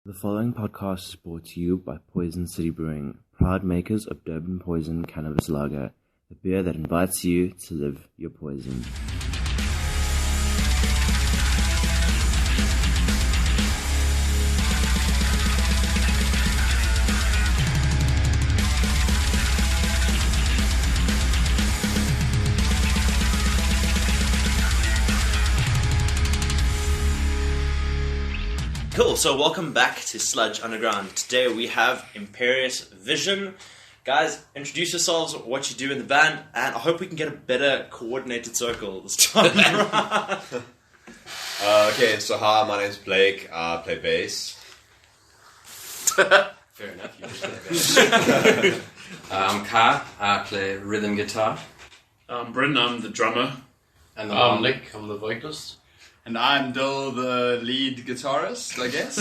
The following podcast is brought to you by Poison City Brewing, proud makers of Durban Poison Cannabis Lager, the beer that invites you to live your poison. Cool, so welcome back to Sludge Underground. Today we have Imperious Vision. Guys, introduce yourselves, what you do in the band, and I hope we can get a better coordinated circle this time. Okay, so hi, my name's Blake. I play bass. Fair enough, you play bass. I'm Ka, I play rhythm guitar. I'm Bryn, I'm the drummer. And I'm Nick, I'm the vocalist. And I'm Dill, the lead guitarist, I guess.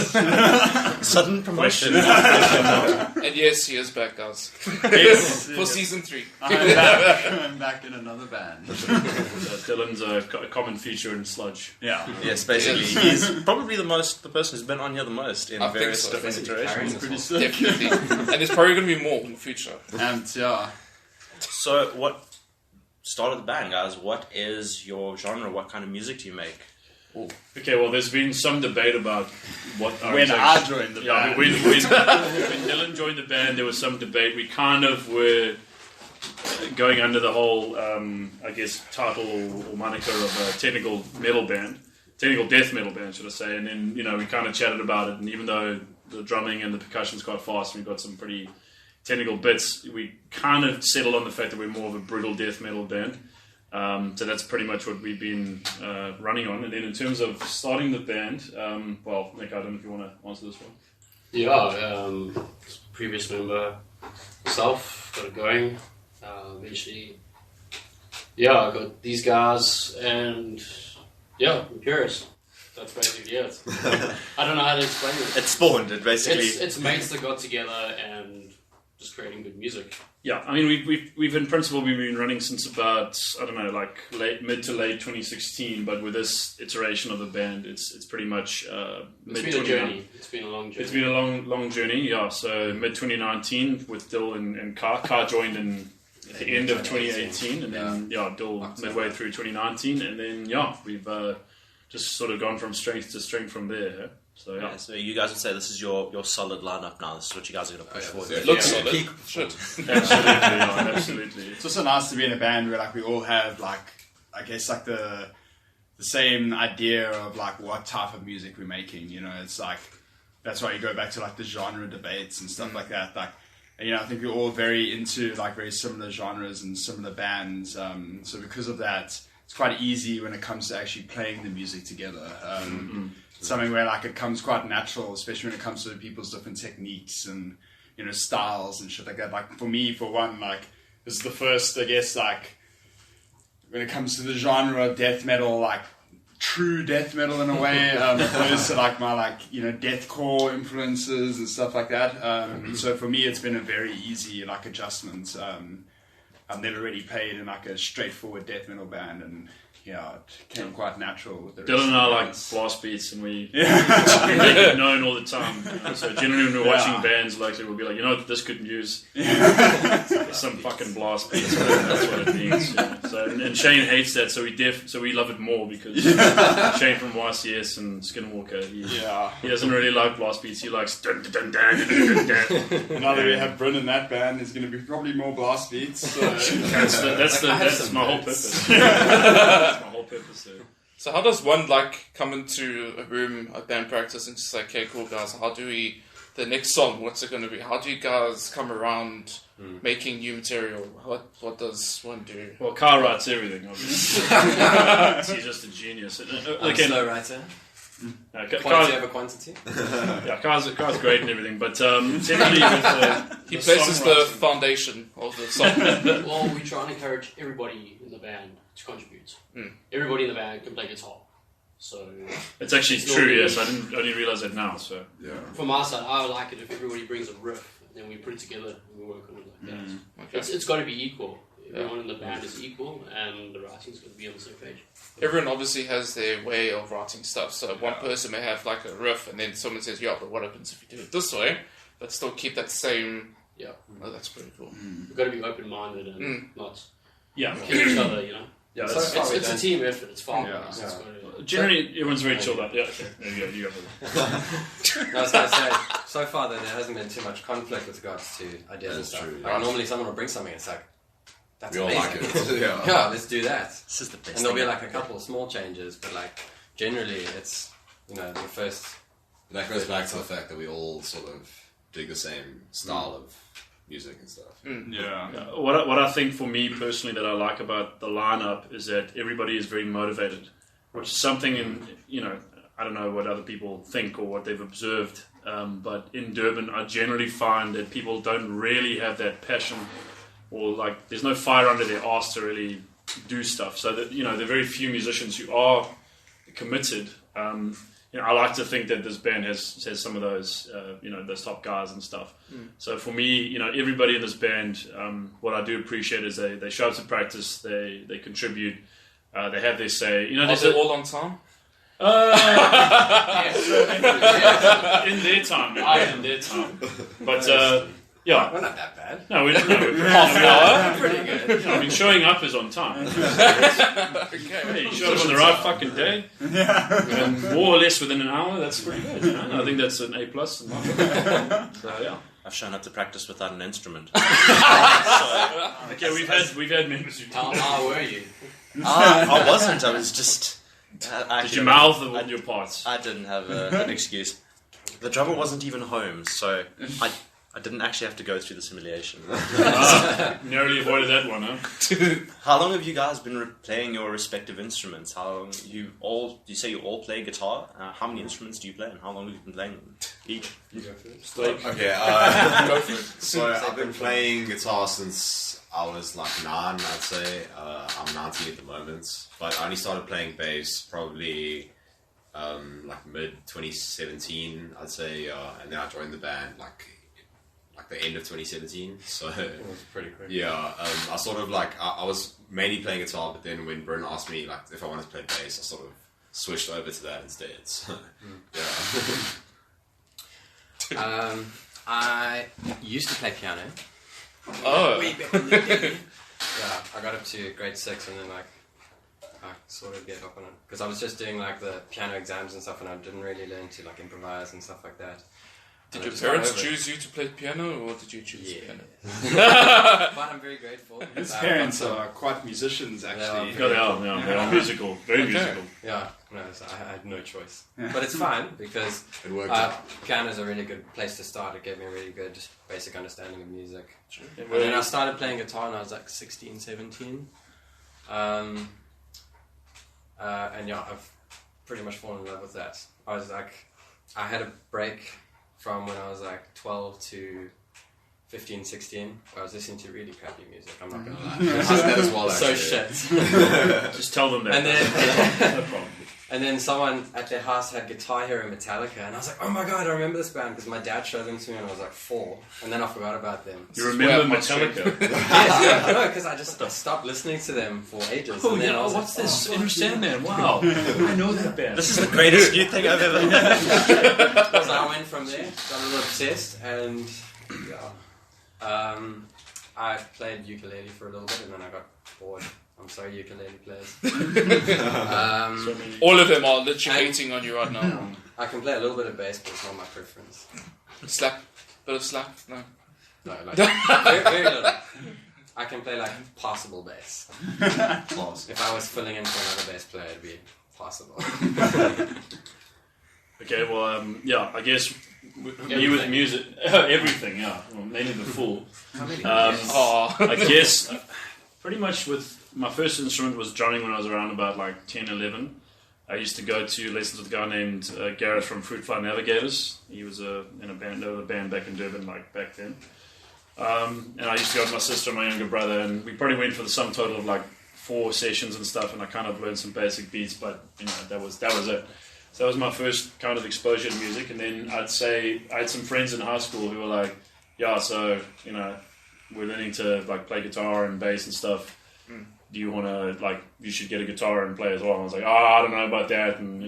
Sudden promotion. And yes, he is back, guys. For season 3. I'm back in another band. Dylan's a common feature in Sludge. Yeah. Yes, basically. He's probably the person who's been on here the most in I think various so. different iterations. Pretty sick. Definitely. And there's probably going to be more in the future. And yeah. So, what started the band, guys? What is your genre? What kind of music do you make? Okay, well, there's been some debate about what... When I joined the band. When Dylan joined the band, there was some debate. We kind of were going under the whole, I guess, title or moniker of a technical metal band. Technical death metal band, should I say. And then, we kind of chatted about it. And even though the drumming and the percussion's quite fast, we've got some pretty technical bits, we kind of settled on the fact that we're more of a brutal death metal band. So that's pretty much what we've been running on. And then in terms of starting the band, well, Nick, I don't know if you want to answer this one. Yeah, previous member, myself, got it going. Eventually, I got these guys and, Imperious. That's basically it. I don't know how to explain it. It spawned, it basically... It's mates that got together and just creating good music. Yeah, I mean, we've in principle been running since about, I don't know, like mid to late 2016. But with this iteration of the band, it's pretty much mid 2019. It's been a journey. It's been a long journey. It's been a long journey. Yeah. So mid 2019 with Dill and Car. Car joined in at the end of 2018, and then Dill midway through 2019, and then we've just sort of gone from strength to strength from there. So so you guys would say this is your solid lineup now. This is what you guys are going to push forward. It looks solid. Should. Absolutely. It's also nice to be in a band where we all have the same idea of what type of music we're making. It's that's why you go back to the genre debates and stuff like that. I think we're all very into very similar genres and similar bands. So because of that, it's quite easy when it comes to actually playing the music together. Something where it comes quite natural, especially when it comes to people's different techniques and styles and shit like that. For me, for one, this is the first, I guess, when it comes to the genre of death metal, true death metal in a way, opposed to my deathcore influences and stuff like that. So for me, it's been a very easy adjustment. I've never really played in a straightforward death metal band, and it came quite natural with the Dylan and I like blast beats, and we make it known all the time. So generally when we're watching bands, we'll be like, this could use some fucking blast beats. That's what it means. Yeah. So and Shane hates that, so we love it more because Shane from YCS and Skinwalker, he doesn't really like blast beats. He likes dun dun dun dun dun dun. Now that we have Bryn in that band, there's going to be probably more blast beats. So. That's my whole purpose. That's my whole purpose there. So how does one come into a room at band practice and just say, okay, cool guys, the next song, what's it going to be? How do you guys come around making new material? What does one do? Well, Carl writes everything, obviously. He's just a genius. I'm a slow writer. Quality over quantity. Car's great and everything, but generally with he places the foundation of the song. Well, we try and encourage everybody in the band to contribute. Everybody in the band can play guitar, so it's actually true. Yes, I didn't realize that now. So from my side, I would like it if everybody brings a riff and then we put it together and we work on it like that. It's got to be equal. everyone in the band is equal and the writing's going to be on the same page. Everyone obviously has their way of writing stuff. So one person may have like a riff, and then someone says, "Yeah, but what happens if you do it this way?" But still keep that same. Yeah. Oh, that's pretty cool. We've got to be open-minded and not Yeah. kill each other, you know. Yeah, So that's, far It's a team effort. It's fun. Yeah. It's gotta- generally everyone's very chilled out. Yeah, okay. There you go. You go. No, I was going to say, so far there hasn't been too much conflict with regards to ideas and That's stuff. true, Like, yeah. normally someone will bring something, it's like, that's We all amazing. like it. Yeah. Yeah, let's do that. This is the best And there'll be thing like a ever. couple of small changes, but like, generally it's, the first... That goes back to the fact that we all sort of dig the same style of music and stuff. Yeah. What I think for me personally that I like about the lineup is that everybody is very motivated, which is something I don't know what other people think or what they've observed, but in Durban I generally find that people don't really have that passion, or like there's no fire under their arse to really do stuff. So that there are very few musicians who are committed. I like to think that this band has some of those, those top guys and stuff. So for me, everybody in this band, what I do appreciate is they show up to practice, they contribute, they have their say. Are they all on time? In their time, in their time. But yeah, We're not that bad. no, we're Half an hour. Pretty good. I mean, showing up is on time. Okay. Hey, you showed up on the right fucking day, and more or less within an hour. That's pretty good. I think that's an A+. So yeah. I've shown up to practice without an instrument. Okay, we've had members who How were you? I wasn't. I was just. did you mouth your parts? I didn't have an excuse. The drummer wasn't even home, so I didn't actually have to go through the simulation. Narrowly avoided that one, huh? How long have you guys been playing your respective instruments? How long you say you all play guitar? How many instruments do you play, and how long have you been playing them each? Okay, Go for it. so I've been playing guitar since I was like 9, I'd say. I'm 19 at the moment, but I only started playing bass probably like mid 2017, I'd say, and then I joined the band like the end of 2017. So It was pretty quick. yeah, I sort of like I was mainly playing guitar, but then when Bryn asked me like if I wanted to play bass, I sort of switched over to that instead. So, yeah. I used to play piano. Oh. Yeah, I got up to grade 6 and then I sort of gave up on it because I was just doing like the piano exams and stuff, and I didn't really learn to like improvise and stuff like that. Did And I your just got parents over it. choose you to play piano, or did you choose piano? But I'm very grateful. His parents are quite musicians, actually. No, they are musical, very musical. Yeah, no, so I had no choice. But it's fine because It worked out. piano's a really good place to start. It gave me a really good basic understanding of music. Yeah, And then I started playing guitar when I was like 16, 17. And yeah, I've pretty much fallen in love with that. I had a break from when I was like 12 to 15, 16, where I was listening to really crappy music. I'm not gonna lie. I did that as well, So actually. shit. Just tell them that. And then no problem. And then someone at their house had Guitar Hero Metallica, and I was like, oh my god, I remember this band, because my dad showed them to me when I was like 4, and then I forgot about them. You remember Where Metallica? Yes, no, because I stopped listening to them for ages. Oh and then I yeah, was what's like, this? oh, In Sandman, wow. I know that band. This is the greatest new thing I've ever heard. So I went from there, got a little obsessed, and yeah. I played ukulele for a little bit, and then I got bored. I'm sorry, ukulele players. All of them are literally hating on you right now. I can play a little bit of bass, but it's not my preference. Slap, bit of slap. No. No, like very, very little. I can play like passable bass. If I was filling in for another bass player, it'd be possible. Okay, well, yeah, I guess me with music, everything, yeah, well, mainly the fool. I guess pretty much with my first instrument was drumming when I was around about like 10, 11. I used to go to lessons with a guy named Gareth from Fruit Fly Navigators. He was in a band back in Durban, like back then. And I used to go with my sister and my younger brother, and we probably went for the sum total of like 4 sessions and stuff, and I kind of learned some basic beats, but that was it. So that was my first kind of exposure to music. And then I'd say I had some friends in high school who were like, yeah, so we're learning to like play guitar and bass and stuff. Do you want to like? You should get a guitar and play as well. And I was like, I don't know about that, and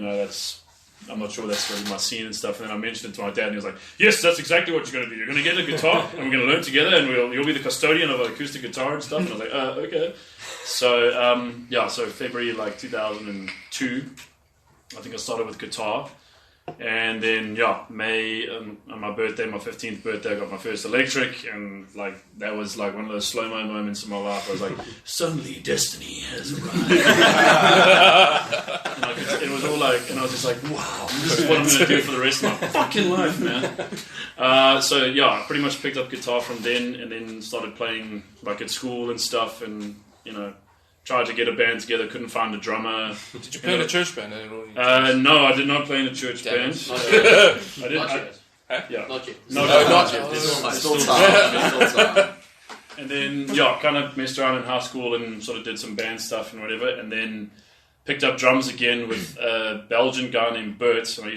I'm not sure that's really my scene and stuff. And then I mentioned it to my dad, and he was like, yes, that's exactly what you're going to do. You're going to get a guitar, and we're going to learn together, and you'll be the custodian of an acoustic guitar and stuff. And I was like, okay. So, so February, like, 2002, I think I started with guitar. And then, May, on my birthday, my 15th birthday, I got my first electric, and, like, that was, like, one of those slow-mo moments in my life. I was like, suddenly destiny has arrived. And it was all like, and I was just like, wow, this is what I'm going to do for the rest of my fucking life, man. I pretty much picked up guitar from then, and then started playing, like, at school and stuff, and, tried to get a band together, couldn't find a drummer. Did you play in a church band? No, I did not play in a church band. Not yet. I did. Not yet. Yeah. Not yet. No, not yet. Still time. And then, kind of messed around in high school and sort of did some band stuff and whatever, and then picked up drums again with a Belgian guy named Bert. And he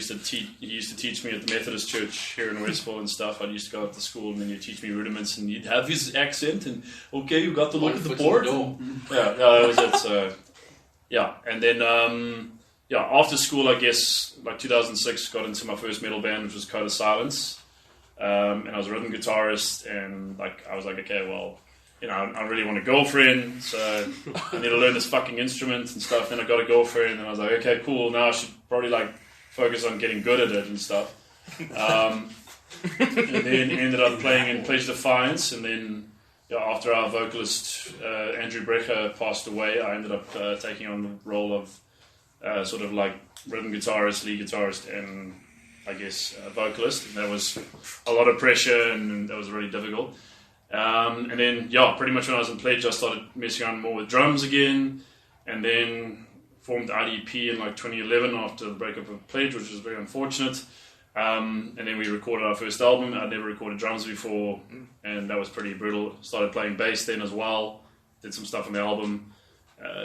used to teach me at the Methodist Church here in Westville and stuff. I used to go up to school, and then he'd teach me rudiments, and he'd have his accent, and okay, you got to look at the board. That was it. So, and then after school, I guess like 2006, got into my first metal band, which was Code of Silence, and I was a rhythm guitarist, and like I was like, okay, well, I really want a girlfriend, so I need to learn this fucking instrument and stuff. Then I got a girlfriend, and I was like, okay, cool. Now I should probably like focus on getting good at it and stuff. And then ended up playing in Pledge Defiance, and then after our vocalist Andrew Brecher passed away, I ended up taking on the role of sort of like rhythm guitarist, lead guitarist, and I guess vocalist. And that was a lot of pressure, and that was really difficult. And then, pretty much when I was in Pledge, I started messing around more with drums again, and then formed IDP in like 2011 after the breakup of Pledge, which was very unfortunate. And then we recorded our first album. I'd never recorded drums before, and that was pretty brutal. Started playing bass then as well. Did some stuff on the album.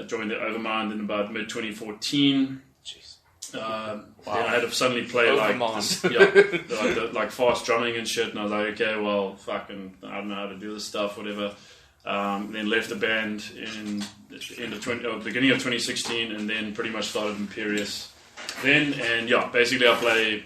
Joined the Overmind in about mid-2014. Then I had to suddenly play like this, like fast drumming and shit, and I was like, okay, well, fucking, I don't know how to do this stuff, whatever. Then left the band in the beginning of 2016, and then pretty much started Imperious. Basically I play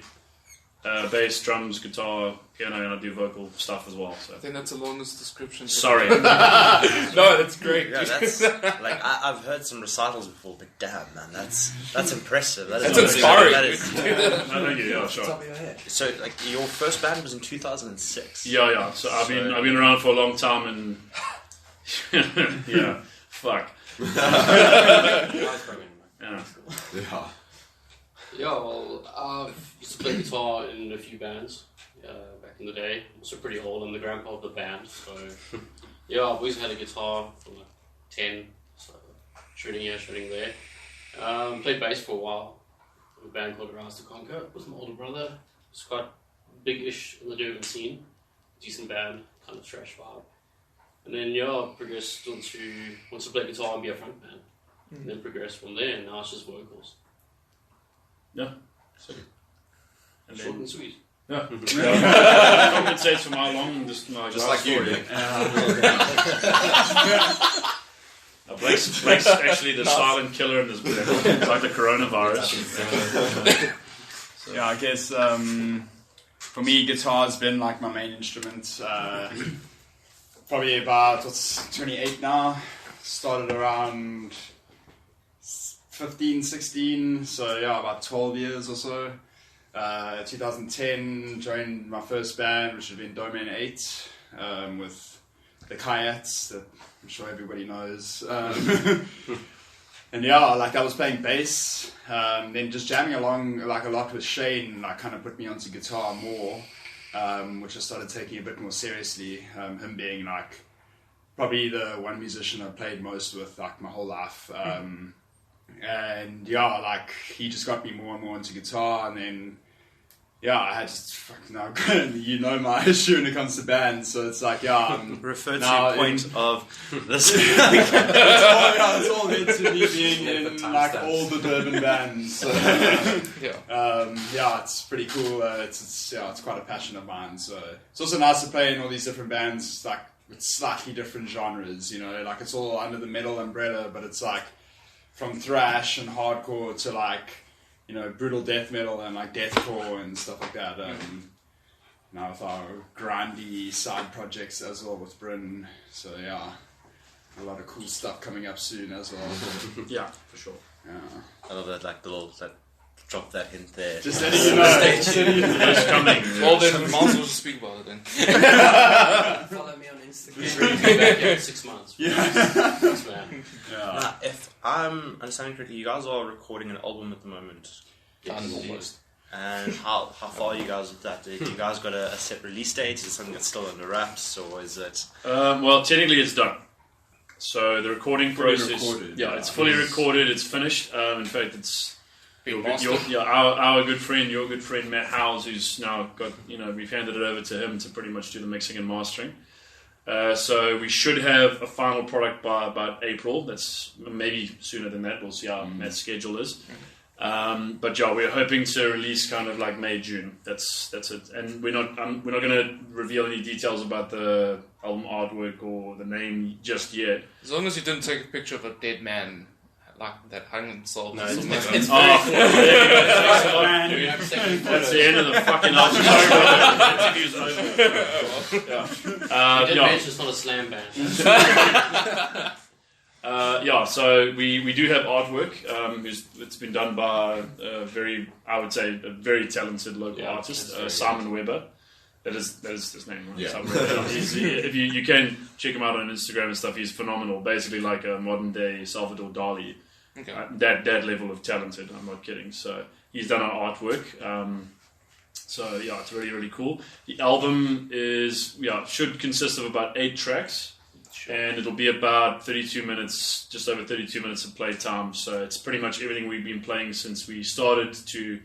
bass, drums, guitar, piano, and I do vocal stuff as well. So I think that's the longest description. Sorry. No, that's great. Yeah, that's like I've heard some recitals before, but damn, man, that's impressive. That's inspiring. That is. No, thank you. Yeah, sure. Top of your head. So, like, your first band was in 2006. Yeah. So I've been around for a long time, and fuck. Yeah. Yeah, well, I've used to play guitar in a few bands back in the day. Also pretty old. I'm the grandpa of the band, so I've always had a guitar from like 10, so shredding here, shredding there. Played bass for a while with a band called Arouse to Conquer with my older brother. It's quite big-ish in the Durban scene. Decent band, kind of thrash vibe. And then progressed onto to play guitar and be a front band. And then progressed from there, and now it's just vocals. Yeah. And Short and sweet. Yeah. Compensates for my long, just like you, Nick. Blake's actually the silent killer in this band. It's like the coronavirus. I guess for me, guitar's been like my main instrument. Probably about 28 now. Started around 15, 16, so about 12 years or so. 2010, joined my first band, which had been Domain 8, with the Kayats, that I'm sure everybody knows. And I was playing bass, then just jamming along like a lot with Shane, like kind of put me onto guitar more, which I started taking a bit more seriously, him being like probably the one musician I've played most with like my whole life. And he just got me more and more into guitar, and then I had just my issue when it comes to bands, so it's like I'm referred to the point of this. It's all led to me being in like all the Durban bands. So, it's pretty cool. It's quite a passion of mine. So it's also nice to play in all these different bands, like it's slightly different genres, you know, like it's all under the metal umbrella, but it's like from thrash and hardcore to like, you know, brutal death metal and like deathcore and stuff like that. Now with our grindy side projects as well with Bryn, so yeah, a lot of cool stuff coming up soon as well. Yeah, for sure. Yeah. I love that, like the little that drop that hint there. Just letting you know. It's coming. Well, then might as well just speak about it then. Follow me on Instagram. He's ready to be back here in 6 months. Thanks, man. Now, if I'm understanding correctly, you guys are recording an album at the moment. Almost. And how far are you guys with that? Do you guys got a set release date? Is it something that's still under wraps, or is it? Well, technically it's done. So the recording process, it's fully recorded. It's finished. In fact, it's our good friend, your good friend Matt Howes, who's now got, we've handed it over to him to pretty much do the mixing and mastering. So we should have a final product by about April. That's maybe sooner than that. We'll see how Matt's schedule is. But yeah, we're hoping to release kind of like May, June. That's it. And we're not going to reveal any details about the album artwork or the name just yet. As long as you didn't take a picture of a dead man like that hung himself. No, it's That's the end of the fucking album. Interview's over. You did mention it's not a slam band. So we do have artwork. It's been done by a very talented local artist, Simon Weber. That is his name, right? Yeah. If you can check him out on Instagram and stuff, he's phenomenal. Basically like a modern day Salvador Dali. Okay. That level of talented. I'm not kidding. So he's done our artwork. So yeah, it's really, really cool. The album should consist of about 8 tracks. And it'll be about 32 minutes, just over 32 minutes of playtime. So it's pretty much everything we've been playing since we started to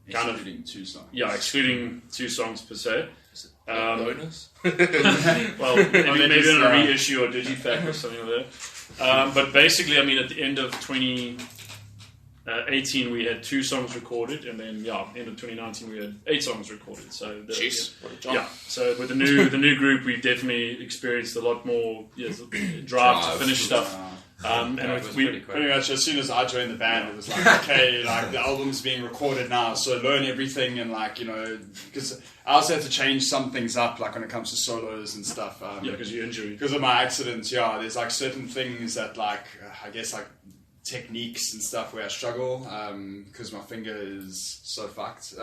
excluding 2 songs. Yeah, excluding 2 songs per se. Bonus? Well, maybe on a reissue or digipack or something like that. But basically, I mean, at the end of 2018, we had 2 songs recorded, and then end of 2019, we had 8 songs recorded. So Jeez, what a jump. yeah. So with the new group, we've definitely experienced a lot more drive to finish stuff. And pretty much as soon as I joined the band, it was like, okay, like the album's being recorded now, so learn everything, and like, because I also had to change some things up, like when it comes to solos and stuff. Because you're injured. Because of my accidents, there's like certain things that like, I guess like techniques and stuff where I struggle, because my finger is so fucked. So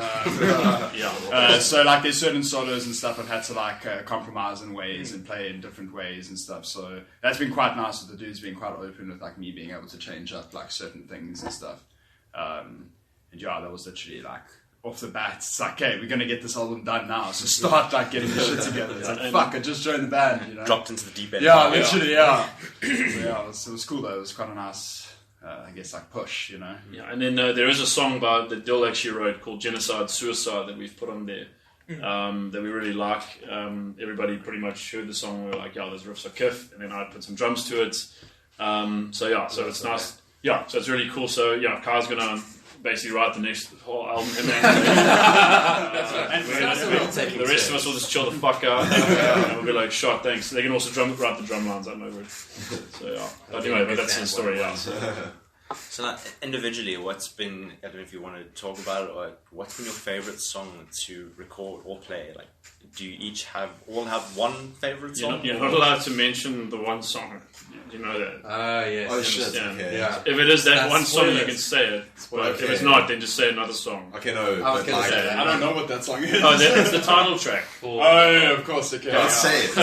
like there's certain solos and stuff I've had to like compromise in ways and play in different ways and stuff. So that's been quite nice with the dudes being quite open with like me being able to change up like certain things and stuff. And that was literally like off the bat, it's like, okay, we're gonna get this album done now, so start like getting the shit together. It's like, fuck, I just joined the band, Dropped into the deep end. Yeah, literally, So it was cool though. It was quite a nice, I guess, like push, Yeah, and then there is a song that Dill actually wrote called Genocide Suicide that we've put on there that we really like. Everybody pretty much heard the song and we were like, those riffs are kiff, and then I put some drums to it. So it's nice. Yeah, so it's really cool. So Kai's gonna basically write the next whole album. The rest of us will just chill the fuck out. And we'll be like, shot, thanks. They can also write the drum lines, I'm over it. So but anyway, but that's the story. So now, individually, what's been, I don't know if you want to talk about it, or what's been your favourite song to record or play? Like, do you all have one favourite song? You're not allowed to mention the one song. You know that? Yes. Oh shit, okay. Yeah. If it is that one song, spoilers. you can say it. But Okay. if it's not, then just say another song. Okay, no, I was but gonna like, say that. I don't know what that song is. Oh, that's the title track. Oh, yeah, of course, okay. let's say it.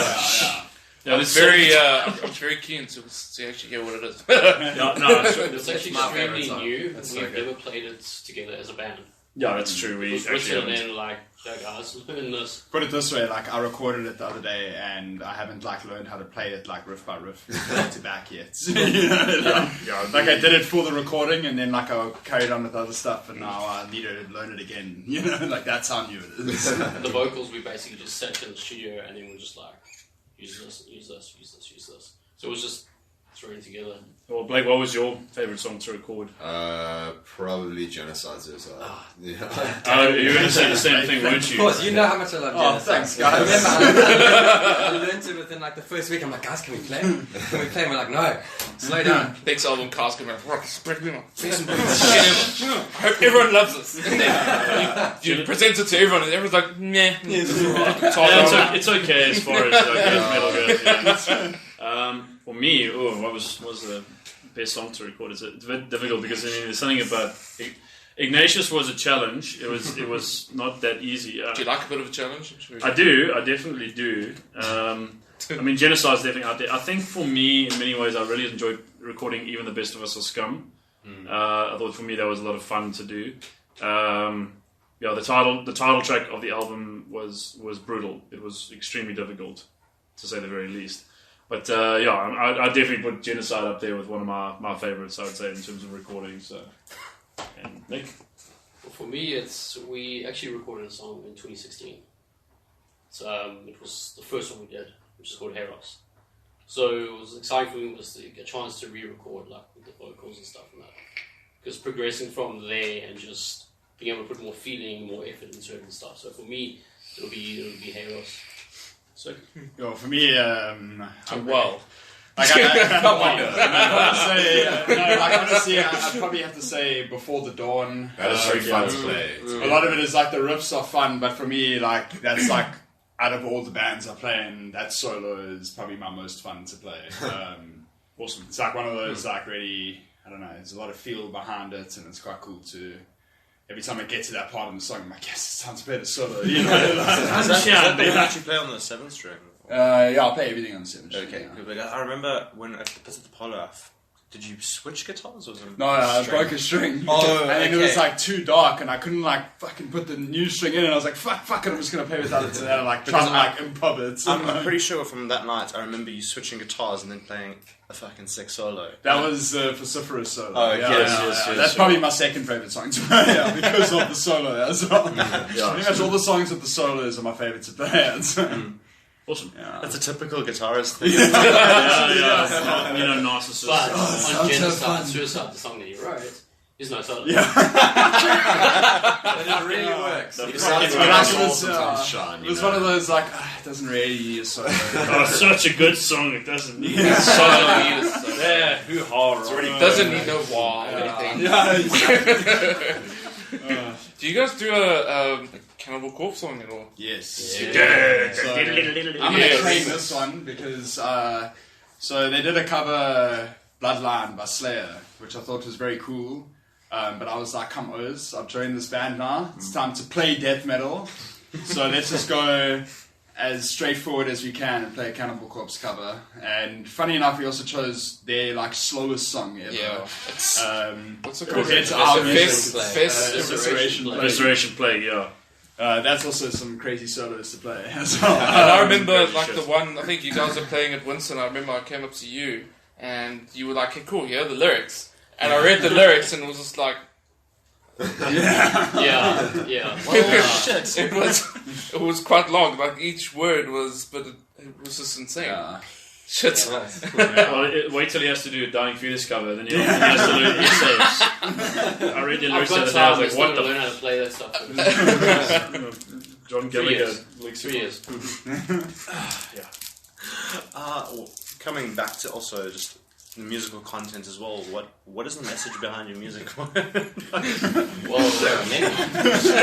Yeah, It's very, I'm very keen to actually hear what it is. It's actually my favourite extremely song. new. That's We've so good. never played it together as a band. Yeah, that's true. It We was actually written haven't. in like, guys, learn this. Put it this way, like I recorded it the other day and I haven't like learned how to play it like riff by riff back to back yet. Like I did it for the recording and then like I carried on with other stuff and now I need to learn it again. Like that's how new it is. The vocals, we basically just sat in the studio and then we're just like, use this. So it was just throwing together. Well, Blake, what was your favourite song to record? Probably Genocide Suicide. Yeah. Oh, you were going to say the same thing, weren't Of you? course, you know how much I love Genocide. Thanks, guys. I remember I learned it within like the first week. I'm like, guys, can we play? Can we play? And we're like, no, slow down. Next album, cars come out. I hope everyone loves this. You present it to everyone, and everyone's like, nah. It's okay as far as metal goes. Yeah. For me, what was the best song to record? It's a bit difficult because there's something about Ignatius was a challenge. It was not that easy. Do you like a bit of a challenge? I do. I definitely do. I mean, Genocide's definitely out there. I think for me, in many ways, I really enjoyed recording Even the Best of Us or Scum. I thought for me that was a lot of fun to do. The title track of the album was brutal. It was extremely difficult, to say the very least. But I definitely put Genocide up there with one of my favourites, I would say, in terms of recording. So, and Nick? Well, for me, we actually recorded a song in 2016. So it was the first one we did, which is called Heros. So it was exciting for me was to get a chance to re-record like with the vocals and stuff and that. Because progressing from there and just being able to put more feeling, more effort into it and stuff. So for me, it'll be Heros. So, for me, Well. Like, honestly, I'd probably have to say Before the Dawn. That is very fun to play. A lot of it is like the riffs are fun, but for me, like that's like out of all the bands I play in, that solo is probably my most fun to play. Awesome. It's like one of those like really, I don't know, there's a lot of feel behind it, and it's quite cool to. Every time I get to that part of the song, I'm like, yes, it's time to play the solo. You know, Is that the one that you play on the 7th string? I'll play everything on the 7th string. Okay, good. I remember when at the Pits at the Polo, did you switch guitars or was it No, I broke a string. Oh, and then it was like too dark, and I couldn't like fucking put the new string in, and I was like, fuck it, I'm just gonna play without it. So then I like try and like improv it. I'm pretty sure from that night I remember you switching guitars and then playing a fucking sick solo. That was Vociferous solo. Oh, yes. That's probably my second favourite song to play, because of the solo as well. Pretty much all the songs with the solos are my favourite to play. awesome. Yeah. That's a typical guitarist thing. Narcissist. But on Genocide Suicide, the song that he wrote, there's no solo. Yeah. And it really works. The It was one of those like, it doesn't really need a solo. Such a good song. It doesn't need a Solo solo. needed, so Yeah, hoo-ha. it doesn't need no wah or anything. Do you guys do a Cannibal Corpse song at all? Yes. Yeah. So, I'm going to claim this one because so they did a cover Bloodline by Slayer, which I thought was very cool. But I was like, come Oz, I've joined this band now. It's time to play death metal. So let's just go as straightforward as we can and play a Cannibal Corpse cover. And funny enough, we also chose their like slowest song ever. Yeah. What's it We'll called? get to our Fest. Evisceration Plague, yeah. That's also some crazy solos to play as well. And I remember Crazy like shit. the one, I think you guys were playing at Winston. I remember I came up to you and you were like, hey, cool, here are the lyrics. And I read the lyrics and it was just like, Yeah. it was quite long. Like each word was, but it was just insane. Yeah. Shit. Well, wait till he has to do a Dying Fetus cover, then he has to learn essays. I read the I've lyrics the got other day, I time was like, what to the learn how to play that stuff. John 3 Gallagher. years. Leaks 3 years. Coming back to also just the musical content as well, what is the message behind your music? Well, there are many.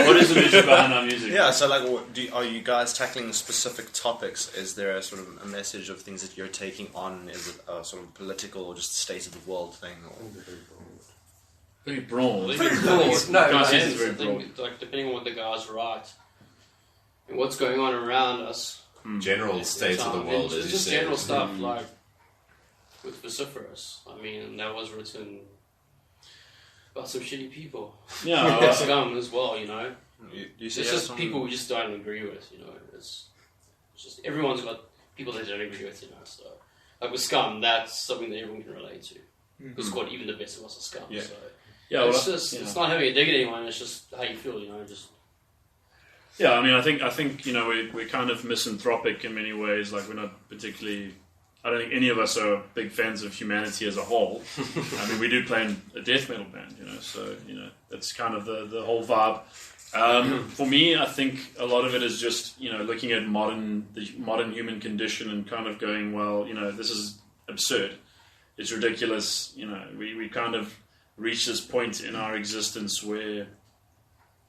What is the music behind our music? Yeah, so like, are you guys tackling specific topics? Is there a sort of a message of things that you're taking on? Is it a sort of political or just state of the world thing? Or? Very broad. No, Can't no, say I it's very think, like, depending on what the guys write and what's going on around us. General state of the world, as It's you just said. general stuff, like with Vociferous. I mean, that was written about some shitty people. Yeah, well, Scum as well, you know. You It's just people we just don't agree with, you know. It's just everyone's got people they don't agree with, you know. So, like with Scum, that's something that everyone can relate to. It's called Even the Best of Us are Scum. Yeah. So yeah, it's well, just it's not having a dig at anyone. It's just how you feel, you know. Just yeah. I mean, I think we're kind of misanthropic in many ways. Like we're not particularly I don't think any of us are big fans of humanity as a whole. I mean, we do play in a death metal band, so, that's kind of the whole vibe. For me, I think a lot of it is just, looking at the modern human condition and kind of going, well, this is absurd. It's ridiculous. We kind of reached this point in our existence where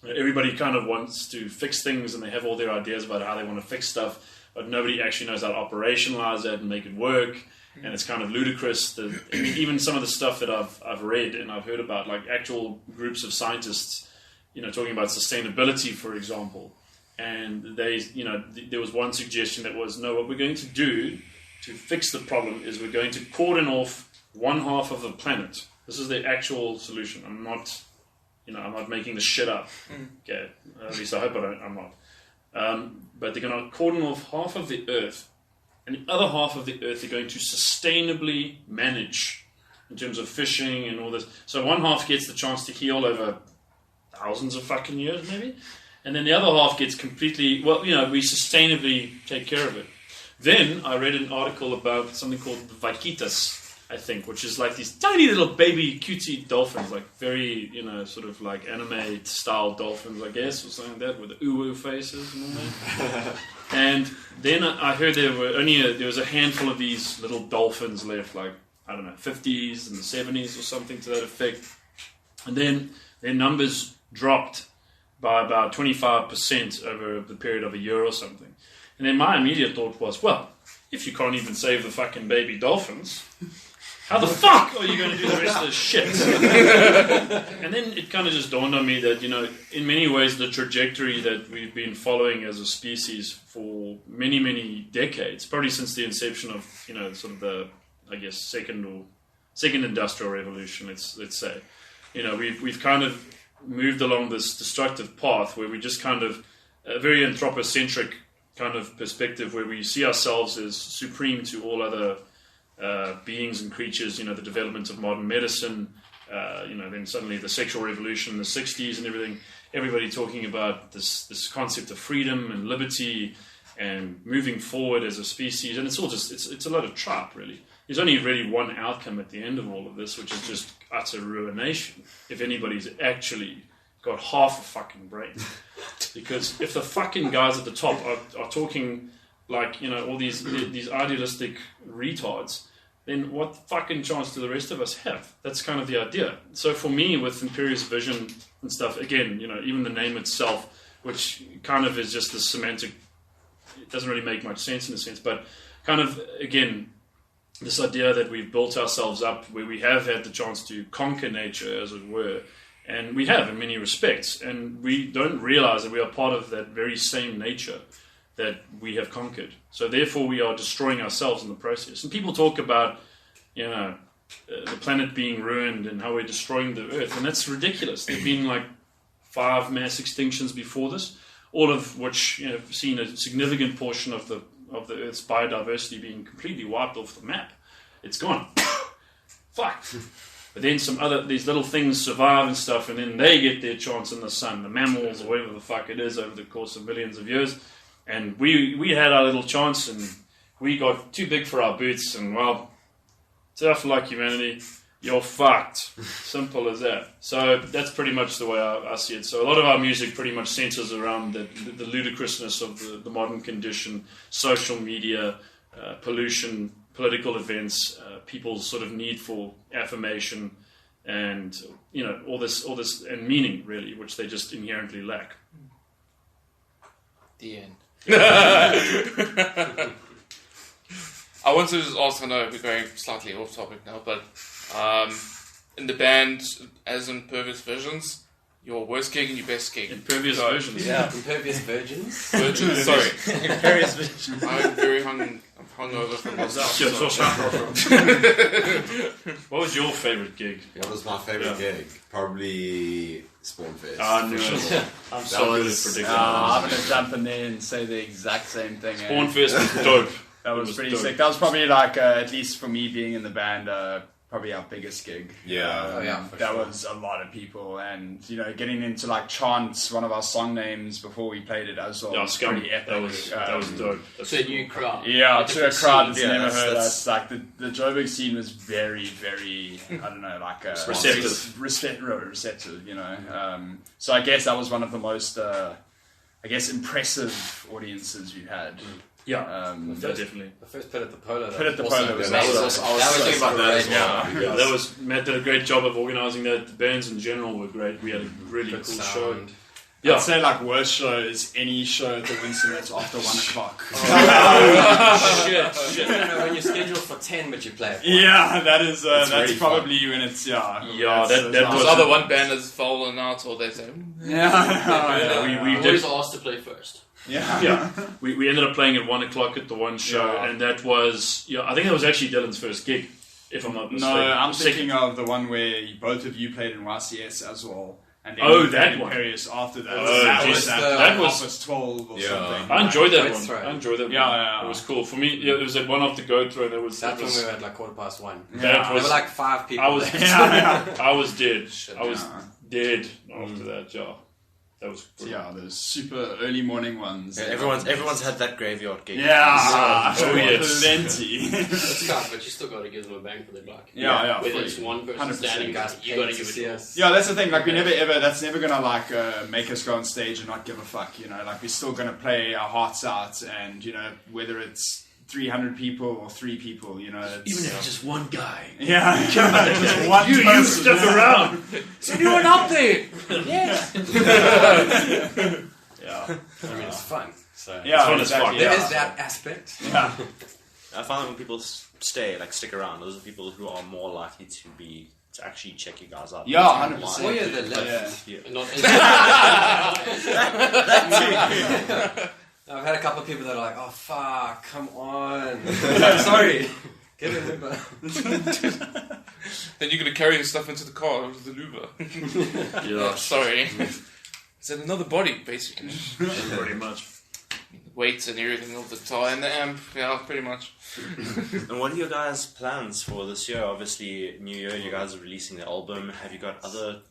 everybody kind of wants to fix things and they have all their ideas about how they want to fix stuff, but nobody actually knows how to operationalize it and make it work. And it's kind of ludicrous. Even some of the stuff that I've read and I've heard about, like actual groups of scientists, talking about sustainability, for example. And there was one suggestion that was, no, what we're going to do to fix the problem is we're going to cordon off one half of the planet. This is the actual solution. I'm not making this shit up. Okay, at least I hope I'm not. But they're going to cordon off half of the Earth, and the other half of the Earth they're going to sustainably manage in terms of fishing and all this. So one half gets the chance to heal over thousands of fucking years, maybe, and then the other half gets completely, we sustainably take care of it. Then I read an article about something called the Vaquitas, I think, which is like these tiny little baby cutesy dolphins, like very, sort of like anime style dolphins, I guess, or something like that, with the uwu faces and all that. And then I heard there was a handful of these little dolphins left, like, I don't know, 50s and 70s or something to that effect. And then their numbers dropped by about 25% over the period of a year or something. And then my immediate thought was, well, if you can't even save the fucking baby dolphins, how the fuck are you going to do the rest of this shit? And then it kind of just dawned on me that, in many ways, the trajectory that we've been following as a species for many, many decades, probably since the inception of, sort of the, I guess, second industrial revolution, let's say, we've kind of moved along this destructive path where we just kind of, a very anthropocentric kind of perspective where we see ourselves as supreme to all other beings and creatures, the development of modern medicine, then suddenly the sexual revolution in the 60s and everything, everybody talking about this concept of freedom and liberty and moving forward as a species, and it's all just, it's a lot of trap, really. There's only really one outcome at the end of all of this, which is just utter ruination, if anybody's actually got half a fucking brain. Because if the fucking guys at the top are talking like, all these idealistic retards, then what fucking chance do the rest of us have? That's kind of the idea. So for me, with Imperious vision and stuff, again, even the name itself, which kind of is just the semantic, it doesn't really make much sense in a sense, but kind of, again, this idea that we've built ourselves up where we have had the chance to conquer nature, as it were, and we have in many respects, and we don't realize that we are part of that very same nature that we have conquered. So therefore we are destroying ourselves in the process. And people talk about, the planet being ruined and how we're destroying the Earth, and that's ridiculous. There have been like 5 mass extinctions before this, all of which have seen a significant portion of the Earth's biodiversity being completely wiped off the map. It's gone. Fuck. But then these little things survive and stuff, and then they get their chance in the sun, the mammals or whatever the fuck it is, over the course of millions of years. And we had our little chance, and we got too big for our boots, and well, tough luck, humanity. You're fucked. Simple as that. So that's pretty much the way I see it. So a lot of our music pretty much centers around the ludicrousness of the modern condition, social media, pollution, political events, people's sort of need for affirmation, and all this and meaning, really, which they just inherently lack. The end. I want to just ask, I know we're going slightly off topic now, but in the band, as in Imperious Visions, your worst gig and your best gig. Impervious Virgins. Yeah, Impervious Virgins. Virgins, sorry. Imperious vision. I'm very hungover from this. What was your favourite gig? What was my favourite gig? Probably Spawnfest. I knew it. I'm so good at predicting. I'm going to jump in there and say the exact same thing. Spawnfest was dope. That was pretty dope. sick. That was probably like, at least for me being in the band, probably our biggest gig. Yeah. For That sure. was a lot of people, and getting into like chants one of our song names before we played it as well. Yeah, was Scum. pretty epic. That was dope. So a new crowd. Yeah, A to a different crowd that's scene. never that's- heard that's- us. Like the Joburg scene was very, very, I don't know, like Receptive. receptive. So I guess that was one of the most, impressive audiences we've had. Yeah, That definitely. The first Pit at the Polo. Pit at the also Polo was amazing. awesome. I was thinking about that as well. Yeah. Yeah, that was Matt did a great job of organising that. The bands in general were great. We had a really Good cool show. sound. Yeah, I'd say like worst show is any show at the Winston that's after 1 o'clock. shit. When you're scheduled for 10 but you play at 1. Yeah, that is that's really probably when it's Yeah, that's- that Because was- either one band has fallen out or they say, yeah. We I'm did. always asked to play first. Yeah, we ended up playing at 1 o'clock at the one show, Yeah. and that was I think that was actually Dylan's first gig, if I'm not No, mistaken. I'm Second- thinking of the one where both of you played in YCS as well. And then Oh, you that played one. Imperious after that. Oh, that geez. was at That was- 12 or Yeah. something. I enjoyed that Goat one. Throw. I enjoyed that Yeah, one. yeah. It was cool for me. Yeah, it was that one off the goat throw. That was That's that when was, we were at like 1:15. that There was were like 5 people I was there. I was dead. I was Yeah. dead after that. Yeah, that was Yeah, those super early morning ones. Yeah, everyone's had that graveyard gig. Yeah, Oh, yes. plenty. It's tough, but you still got to give them a bang for their buck. Yeah, Whether fully. it's one person 100%. standing, Guys, you got to paid give to see it all. us. Yeah, that's the thing. Like, that's never gonna like make us go on stage and not give a fuck. Like we're still gonna play our hearts out, and whether it's 300 people or 3 people, it's, even if it's just one guy. yeah, just one You person, stuck yeah. around. Is anyone up there? Yeah, I mean, it's fun. So yeah, fun as fuck. exactly. there Yeah. is that aspect. Yeah. I find that when people stick around, those are people who are more likely to actually check you guys out. Yeah, 100%. Or you're the left. Yeah. And not I've had a couple of people that are like, oh fuck, come on. Sorry. Get an Uber. then you're going to carry your stuff into the car with the Uber. Yeah, Sorry. It's in another body, basically. pretty much. Weights and everything of the guitar and the amp. Yeah, pretty much. And what are your guys' plans for this year? Obviously, New Year, you guys are releasing the album. Have you got other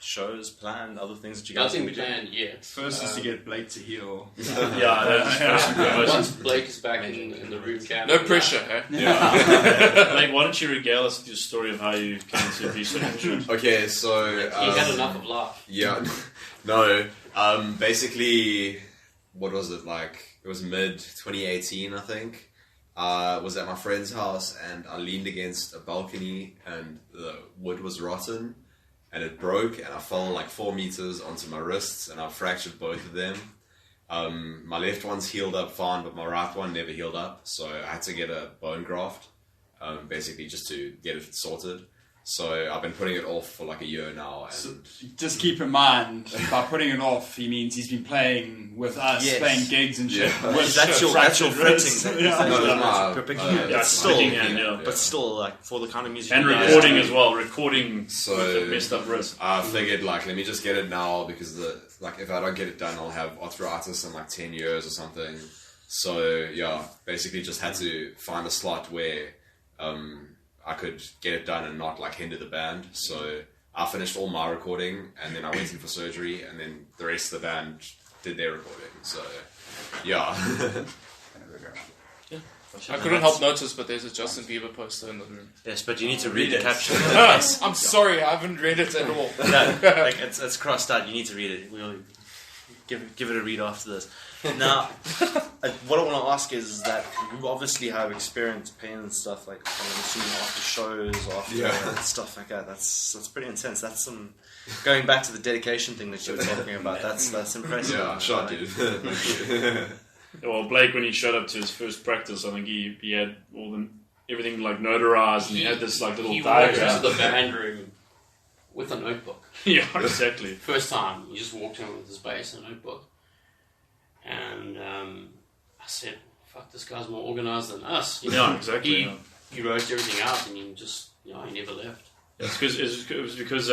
shows planned, other things that you guys nothing will be doing? planned yet. First is to get Blake to heal. Yeah, that's first and foremost. Once Blake is back in the room camp. No pressure, eh? Like, why don't you regale us with your story of how you came to be so interested? Okay, so He had enough of life. yeah, no. Basically, what was it like? It was mid 2018, I think. Was at my friend's house, and I leaned against a balcony, and the wood was rotten, and it broke, and I fell like 4 meters onto my wrists, and I fractured both of them. My left one's healed up fine, but my right one never healed up, so I had to get a bone graft, basically just to get it sorted. So I've been putting it off for like a year now. And So just keep in mind, by putting it off, he means he's been playing with us, Yes. playing gigs and shit. Yeah. with That's your fractured wrists. fretting. Yeah. No, that's my, Picking uh, it. Yeah, It's still, picking hand, yeah. but still, like for the kind of music And you guys recording do. as well. Recording So- with a messed up wrist. I figured like let me just get it now because if I don't get it done, I'll have arthritis in like 10 years or something. So yeah, basically just had to find a slot where I could get it done and not like hinder the band. So I finished all my recording, and then I went in for surgery, and then the rest of the band did their recording. So yeah. I couldn't help notice, but there's a Justin Bieber poster in the room. Yes, but you need to read the caption. I'm sorry, I haven't read it at all. No, like it's crossed out. You need to read it. We'll give it a read after this. Now, what I want to ask is that you obviously have experienced pain and stuff like I'm assuming after shows, after stuff like that. That's pretty intense. That's some going back to the dedication thing that you were talking about. That's impressive. Yeah, shot, dude. Thank you. Well, Blake, when he showed up to his first practice, I think he had everything like notarized, and he had this like little He walked into diagram. the band room with a notebook. Yeah, exactly. First time, he just walked in with his bass and a notebook. And I said, fuck, this guy's more organised than us. You know, Yeah, exactly. He wrote everything out and he just, he never left. It was because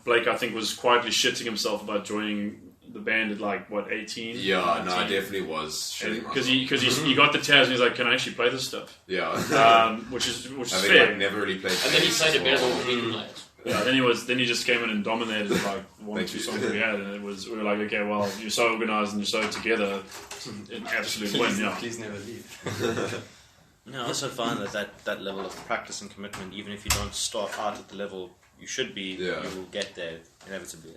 Blake, I think, was quietly shitting himself about joining the band at like what 18? Yeah, no, I 19? definitely was shitting Because myself. he got the tabs and he's like, can I actually play this stuff? Yeah. Which is I think fair. like never really played. And then he bass played as it better well. than we didn't play it. Yeah, then he just came in and dominated like one or Thank two you. songs that we had, and we were like, okay, well, you're so organized and you're so together, an absolute win. Yeah. Please never leave. No, I also find that level of practice and commitment, even if you don't start out at the level you should be, Yeah. you will get there inevitably.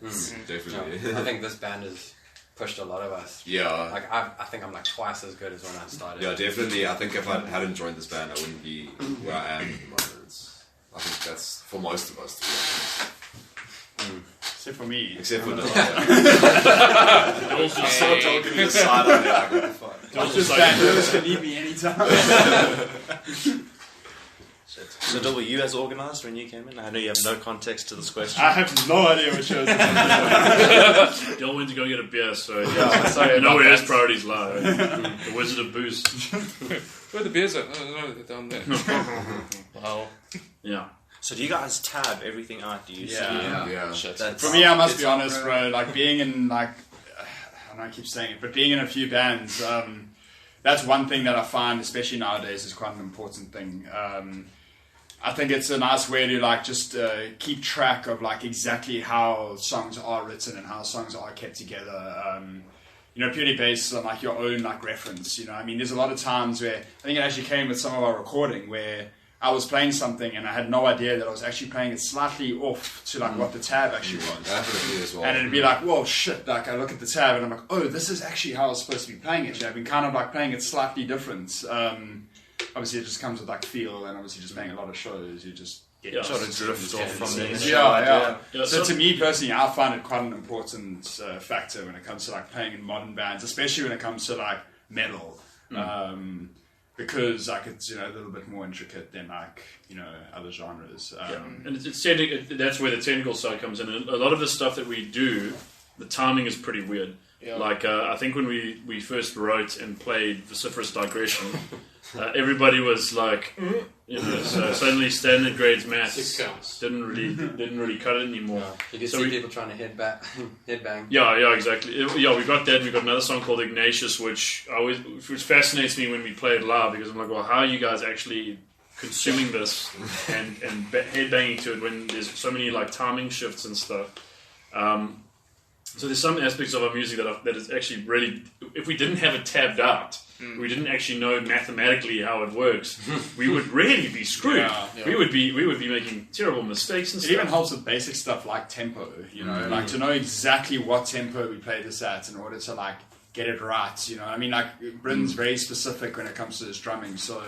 Definitely. No, I think this band has pushed a lot of us. Yeah. Like I think I'm like twice as good as when I started. Yeah, definitely. I think if I hadn't joined this band, I wouldn't be where I am at the moment. I think that's for most of us, to be honest. Except for me. Except for Dylan. Jules I just saw Joel giving the side eye there, like, what the fuck? Jules This just band like, knows can leave me anytime. So, Dill, were you as organized when you came in? I know you have no context to this question. I have no idea what shows. Dylan went to go get a beer, so Sorry you know about where his that. priorities lie. Right? The Wizard of Booze. Where are the beers at? No, they're down there. Wow. Yeah. So do you guys tab everything out? Do you Yeah. Shit. That's- For me, I must it's- be honest, bro. Like being in like, I know I keep saying it, but being in a few bands, that's one thing that I find, especially nowadays, is quite an important thing. I think it's a nice way to like just keep track of like exactly how songs are written and how songs are kept together. You know, purely based on like your own like reference. You know, I mean, there's a lot of times where I think it actually came with some of our recording where I was playing something and I had no idea that I was actually playing it slightly off to like what the tab actually was. That happened to me as well. And it'd be like, whoa, shit, like I look at the tab and I'm like, oh, this is actually how I was supposed to be playing it. You know, I've been kind of like playing it slightly different. Obviously it just comes with like feel and obviously just playing a lot of shows, you just get Yeah. Sort of drift off from the initial yeah. idea. Yeah, So so- to me personally, I find it quite an important factor when it comes to like playing in modern bands, especially when it comes to like metal. Because like it's, you know, a little bit more intricate than like, you know, other genres. And that's where the technical side comes in. And a lot of the stuff that we do, the timing is pretty weird. Yeah. Like, I think when we first wrote and played Vociferous Digression, everybody was like, you know, so suddenly standard grades maths 6 counts. didn't really cut it anymore. You can So see we- people trying to headbang. Yeah, exactly. Yeah, we got that. And we got another song called Ignatius, which fascinates me when we play it live because I'm like, well, how are you guys actually consuming this and headbanging to it when there's so many like timing shifts and stuff. So there's some aspects of our music that is actually really, if we didn't have it tabbed out, we didn't actually know mathematically how it works, we would really be screwed. Yeah. We would be making terrible mistakes and It stuff. even helps with basic stuff like tempo, you know, like to know exactly what tempo we play this at in order to like get it right, you know. I mean, like Bryn's very specific when it comes to his drumming, so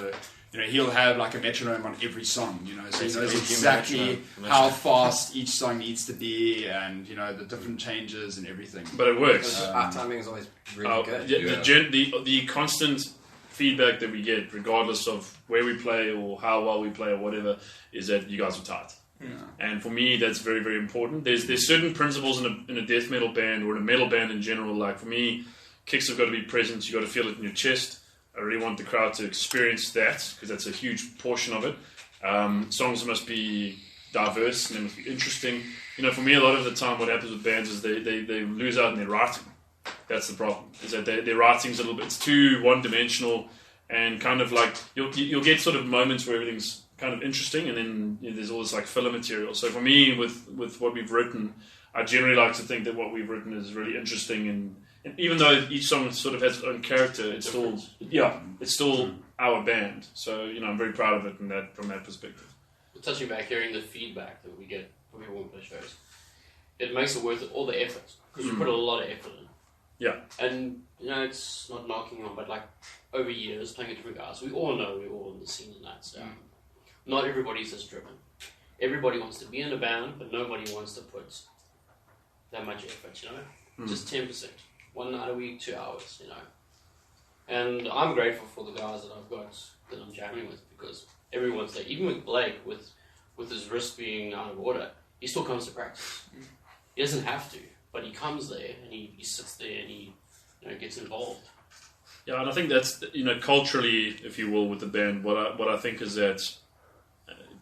you know he'll have like a metronome on every song, you know, so he knows exactly how fast each song needs to be, and you know the different changes and everything. But it works. Our timing is always really good. The constant feedback that we get, regardless of where we play or how well we play or whatever, is that you guys are tight. And for me, that's very, very important. There's certain principles in a death metal band or in a metal band in general. Like for me, kicks have got to be present. You got to feel it in your chest. I really want the crowd to experience that because that's a huge portion of it. Songs must be diverse and they must be interesting. You know, for me, a lot of the time, what happens with bands is they lose out in their writing. That's the problem. Is that their writing's a little bit it's too one-dimensional and kind of like you'll get sort of moments where everything's kind of interesting, and then you know, there's all this like filler material. So for me, with what we've written, I generally like to think that what we've written is really interesting, and even though each song sort of has its own character, it's still our band. So you know, I'm very proud of it from that perspective. Touching back, hearing the feedback that we get from everyone play shows, it makes it worth all the effort because you put a lot of effort in. Yeah. And you know, it's not knocking on, but like over years playing with different guys, we all know we're all in the scene and that. So not everybody's as driven. Everybody wants to be in a band, but nobody wants to put that much effort. You know, just 10%, 1 night a week, 2 hours. You know, and I'm grateful for the guys that I've got that I'm jamming with because everyone's there. Even with Blake, with his wrist being out of order, he still comes to practice. He doesn't have to, but he comes there and he sits there and he gets involved. Yeah, and I think that's, you know, culturally, if you will, with the band, what I think is that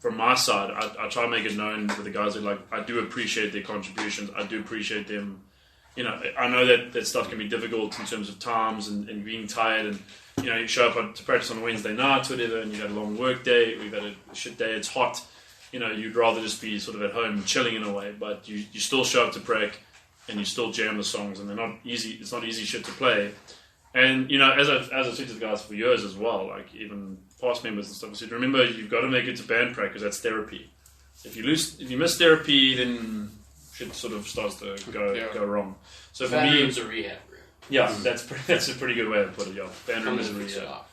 from my side, I try to make it known with the guys that like I do appreciate their contributions. I do appreciate them, I know that stuff can be difficult in terms of times and being tired, and you show up to practice on a Wednesday night, whatever, and you've had a long work day, or you've had a shit day, it's hot. You'd rather just be sort of at home chilling in a way, but you still show up to prac and you still jam the songs, and they're not easy. It's not easy shit to play. And as I've said to the guys for years as well, like even past members and stuff, I said, remember, you've got to make it to band prac because that's therapy. If you miss therapy, then shit sort of starts to go wrong. So for Band me, room's a rehab room. yeah, that's a pretty good way to put it. Yeah, band room is a rehab.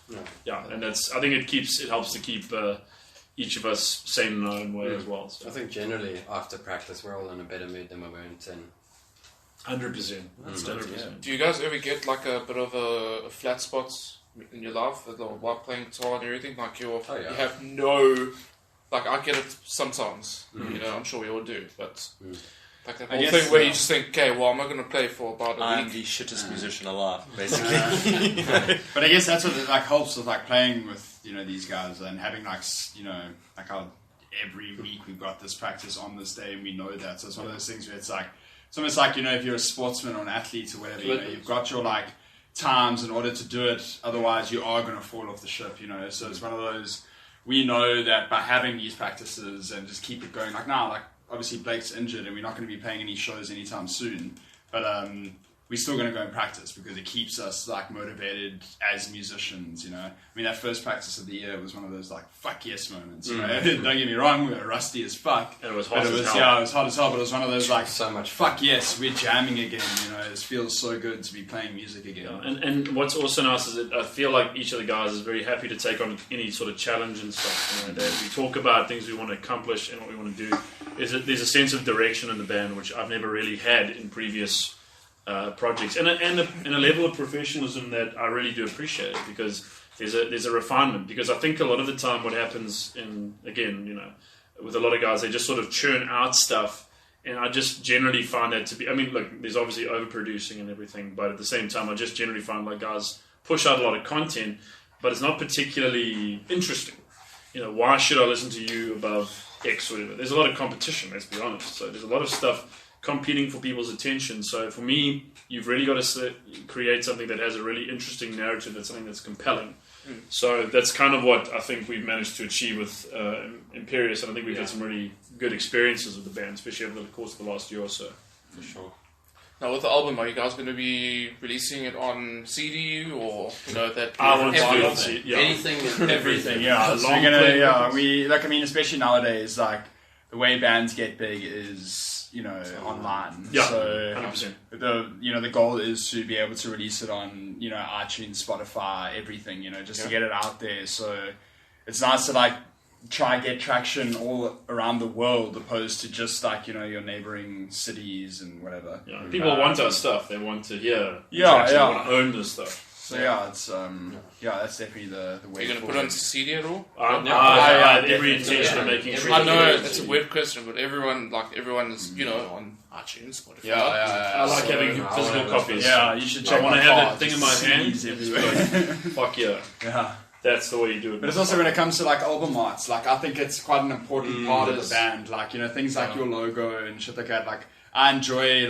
Yeah, and I think it helps to keep each of us sane in our own way as well. So. I think generally after practice we're all in a better mood than we were in 10. 100%. That's 100%. Do you guys ever get like a bit of a flat spots in your life while playing guitar and everything? Like you have no, like I get it sometimes. I'm sure we all do, but like that whole thing where you just think, okay, well, I'm not going to play for about a I'm week. the shittest musician alive, basically. But I guess that's what it helps with playing with these guys and having like how every week we've got this practice on this day and we know that. So it's one of those things where it's almost like if you're a sportsman or an athlete or whatever, you've got your times in order to do it. Otherwise, you are going to fall off the ship. So it's one of those. We know that by having these practices and just keep it going. Obviously Blake's injured and we're not going to be playing any shows anytime soon, but we're still going to go and practice because it keeps us motivated as musicians. I mean, that first practice of the year was one of those fuck yes moments. Don't get me wrong, we were rusty as fuck. And it was hot as hell. Yeah, it was hot as hell, but it was one of those so much fuck yes, we're jamming again. It feels so good to be playing music again. Yeah. And what's also nice is that I feel like each of the guys is very happy to take on any sort of challenge and stuff. That we talk about things we want to accomplish and what we want to do. Is that there's a sense of direction in the band which I've never really had in previous projects, and a level of professionalism that I really do appreciate because there's a refinement. Because I think a lot of the time what happens with a lot of guys, they just sort of churn out stuff, and I just generally find that to be. I mean, look, there's obviously overproducing and everything, but at the same time, I just generally find guys push out a lot of content, but it's not particularly interesting. Why should I listen to you above X or whatever? There's a lot of competition, let's be honest. So there's a lot of stuff competing for people's attention. So for me, you've really got to create something that has a really interesting narrative, that's something that's compelling. So that's kind of what I think we've managed to achieve with Imperious, and I think we've had some really good experiences with the band, especially over the course of the last year or so. For sure. Now with the album, are you guys going to be releasing it on CD or that? I want to do it on CD. Yeah. Anything and everything. Yeah, so we're gonna, especially nowadays, the way bands get big is online. Yeah, so 100%. The goal is to be able to release it on iTunes, Spotify, everything. Just to get it out there. So it's nice to try and get traction all around the world, opposed to just your neighboring cities and whatever. Yeah, people want our stuff. They want to hear. They want to own this stuff. So it's that's definitely the way. Are you going to put it on CD at all? I had every intention of making sure. I know it's a weird question, but everyone is on iTunes, Spotify. I like having physical copies. Yeah, you should check. I want to have that thing in my hand. Everywhere. Fuck yeah. Yeah. That's the way you do it. But it's also when it comes to album arts, I think it's quite an important part of the band. Things like your logo and shit like that. I enjoy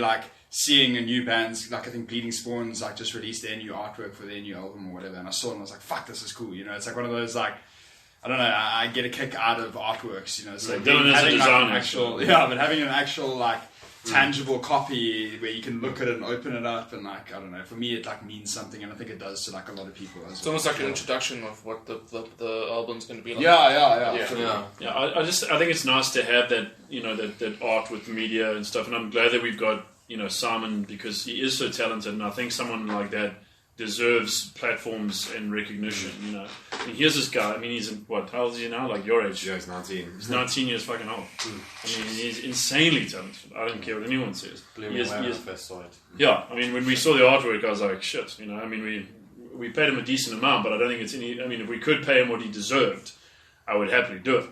seeing a new band's, I think Bleeding Spawns just released their new artwork for their new album or whatever, and I saw it and I was like, fuck, this is cool. It's one of those I don't know, I get a kick out of artworks. So Dylan is a designer. but having an actual tangible copy where you can look at it and open it up, and I don't know, for me it means something, and I think it does to a lot of people as well. It's almost like an introduction of what the album's going to be like. Yeah. I think it's nice to have that that art with media and stuff, and I'm glad that we've got Simon, because he is so talented, and I think someone like that deserves platforms and recognition. And here's this guy. I mean, he's how old is he now? Your age? Yeah, he's 19. He's 19 years fucking old. I mean, he's insanely talented. I don't care what anyone says. Blew me away when I first saw it. Yeah, I mean, when we saw the artwork, I was like, shit. I mean, we paid him a decent amount, but I don't think it's any. I mean, if we could pay him what he deserved, I would happily do it.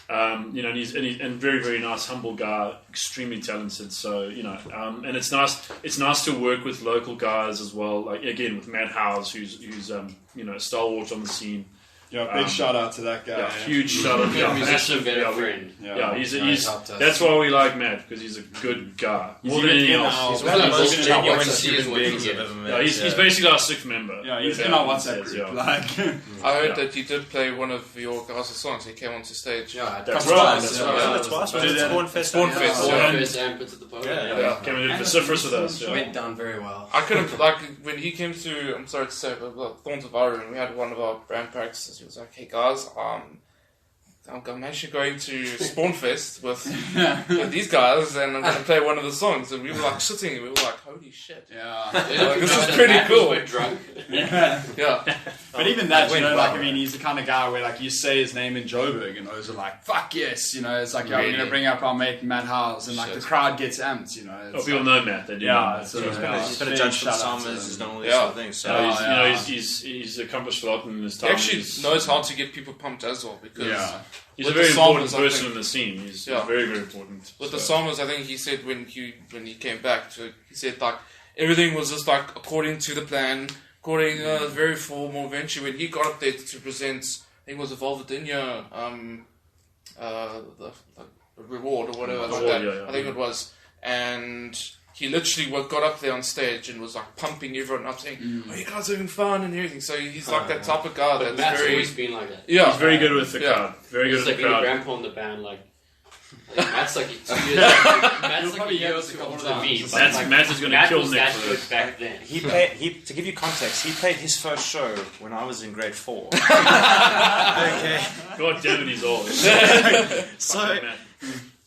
And he's very, very nice, humble guy, extremely talented. So and it's nice. It's nice to work with local guys as well. Again with Matt Howes, who's a stalwart on the scene. Yeah, big shout out to that guy. Yeah, huge shout out. Good musician, massive, better we- friend. Yeah, he's helped us. that's why we like Matt, because he's a good guy. More than anything else. He's one of the most Yeah. genuine Yeah. human Yeah. beings I've ever met. Yeah, he's basically our sixth member. Yeah, he's Yeah, in our he WhatsApp says, group. yeah. Like, I heard Yeah. that you did play one of your guys' songs. He came onto stage. Yeah, That's couple right. times. That's Yeah. right. Yeah, twice. Did it- Spawnfest. Spawnfest, Yeah. yeah. First and put at the podium. Yeah, came and did vociferous with us. Yeah. Went down very well. I couldn't, like, when he came to, I'm sorry to say, but Thorns of Iron, we had one of our brand practices. He was like, hey guys, I'm actually going to Spawnfest with these guys, and I'm going to play one of the songs. And we were like sitting, and we were like, holy shit. yeah. Like, this is pretty cool. We're drunk. Yeah. But even that, you went know, well. like, I mean, he's the kind of guy where, like, you say his name in Joburg, and those are like, fuck yes, you know, it's like, yeah, we're going to bring up our mate Matt Howes, and, like, Shit. the crowd gets amped, you know. Oh, It's people like, know Matt. They do. Yeah, know Matt. it's, He's been a big judge for the shout out to summers. him. He's done all these Yeah. sort of things. So Yeah, Oh, yeah. he's accomplished a lot in his He time. actually He's- knows how to get people pumped as well, because Yeah. He's with a very the important Psalmers, I person think- in the scene. He's Yeah. very, very important. with the So- Psalmers, I think he said when he came back, he said, like, everything was just, like, according to the plan, according, very formal. Eventually, when he got up there to present, I think it was a Volvadinia, the reward or whatever, like Award, that. yeah. I think it was. And he literally got up there on stage and was, like, pumping everyone up, saying, oh, you guys are having fun and everything. So he's, like, that type of guy But that's Matt's very... always been like that. Yeah. He's very good with the Yeah. crowd. Very good It's with like the when your crowd. grandpa in the band, like Matt's like 2 years. Matt's like a year or two older than me. but Matt like, is going to Matt kill was Nick that for good this. back then. to give you context, he played his first show when I was in grade 4. Okay. God damn it, he's old. So,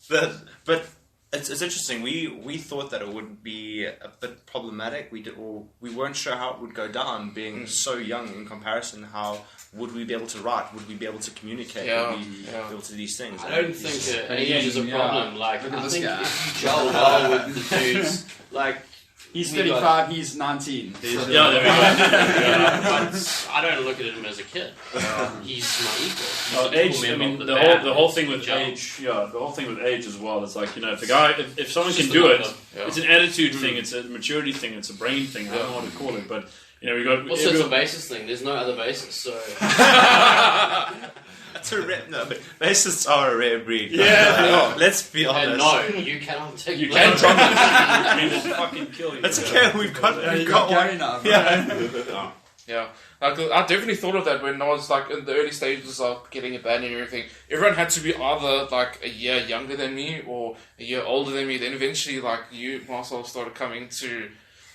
Matt. but it's interesting. We thought that it would be a bit problematic. We weren't sure how it would go down, being so young in comparison. How would we be able to write? Would we be able to communicate? Yeah, Would we be yeah. able to do these things? I don't think But age again, is a yeah, problem. Like look at I this think guy. if you gel well with the dudes, like He's we got- 35, he's 19. Yeah, there we go. Yeah. but I don't look at him as a kid. He's my equal. He's Well, a cool age. I member mean, of the band. whole thing with Gel. age. Yeah, the whole thing with age as well. It's like, you know, if the guy, if someone It's can just do it, another- Yeah. it's an attitude thing. It's a maturity thing. It's a brain thing. I don't know what to call it, but you know, we got. Also, it's a basis thing. There's no other basis, so That's a rare, no, but bassists are a rare breed. Yeah. Let's be honest. and no, you cannot take. You blame. can't we will fucking kill you. That's okay. We've got Gary now. Yeah. Yeah, like, I definitely thought of that when I was like in the early stages of getting a band and everything. Everyone had to be either like a year younger than me or a year older than me. Then eventually, like you, Marcel, started coming to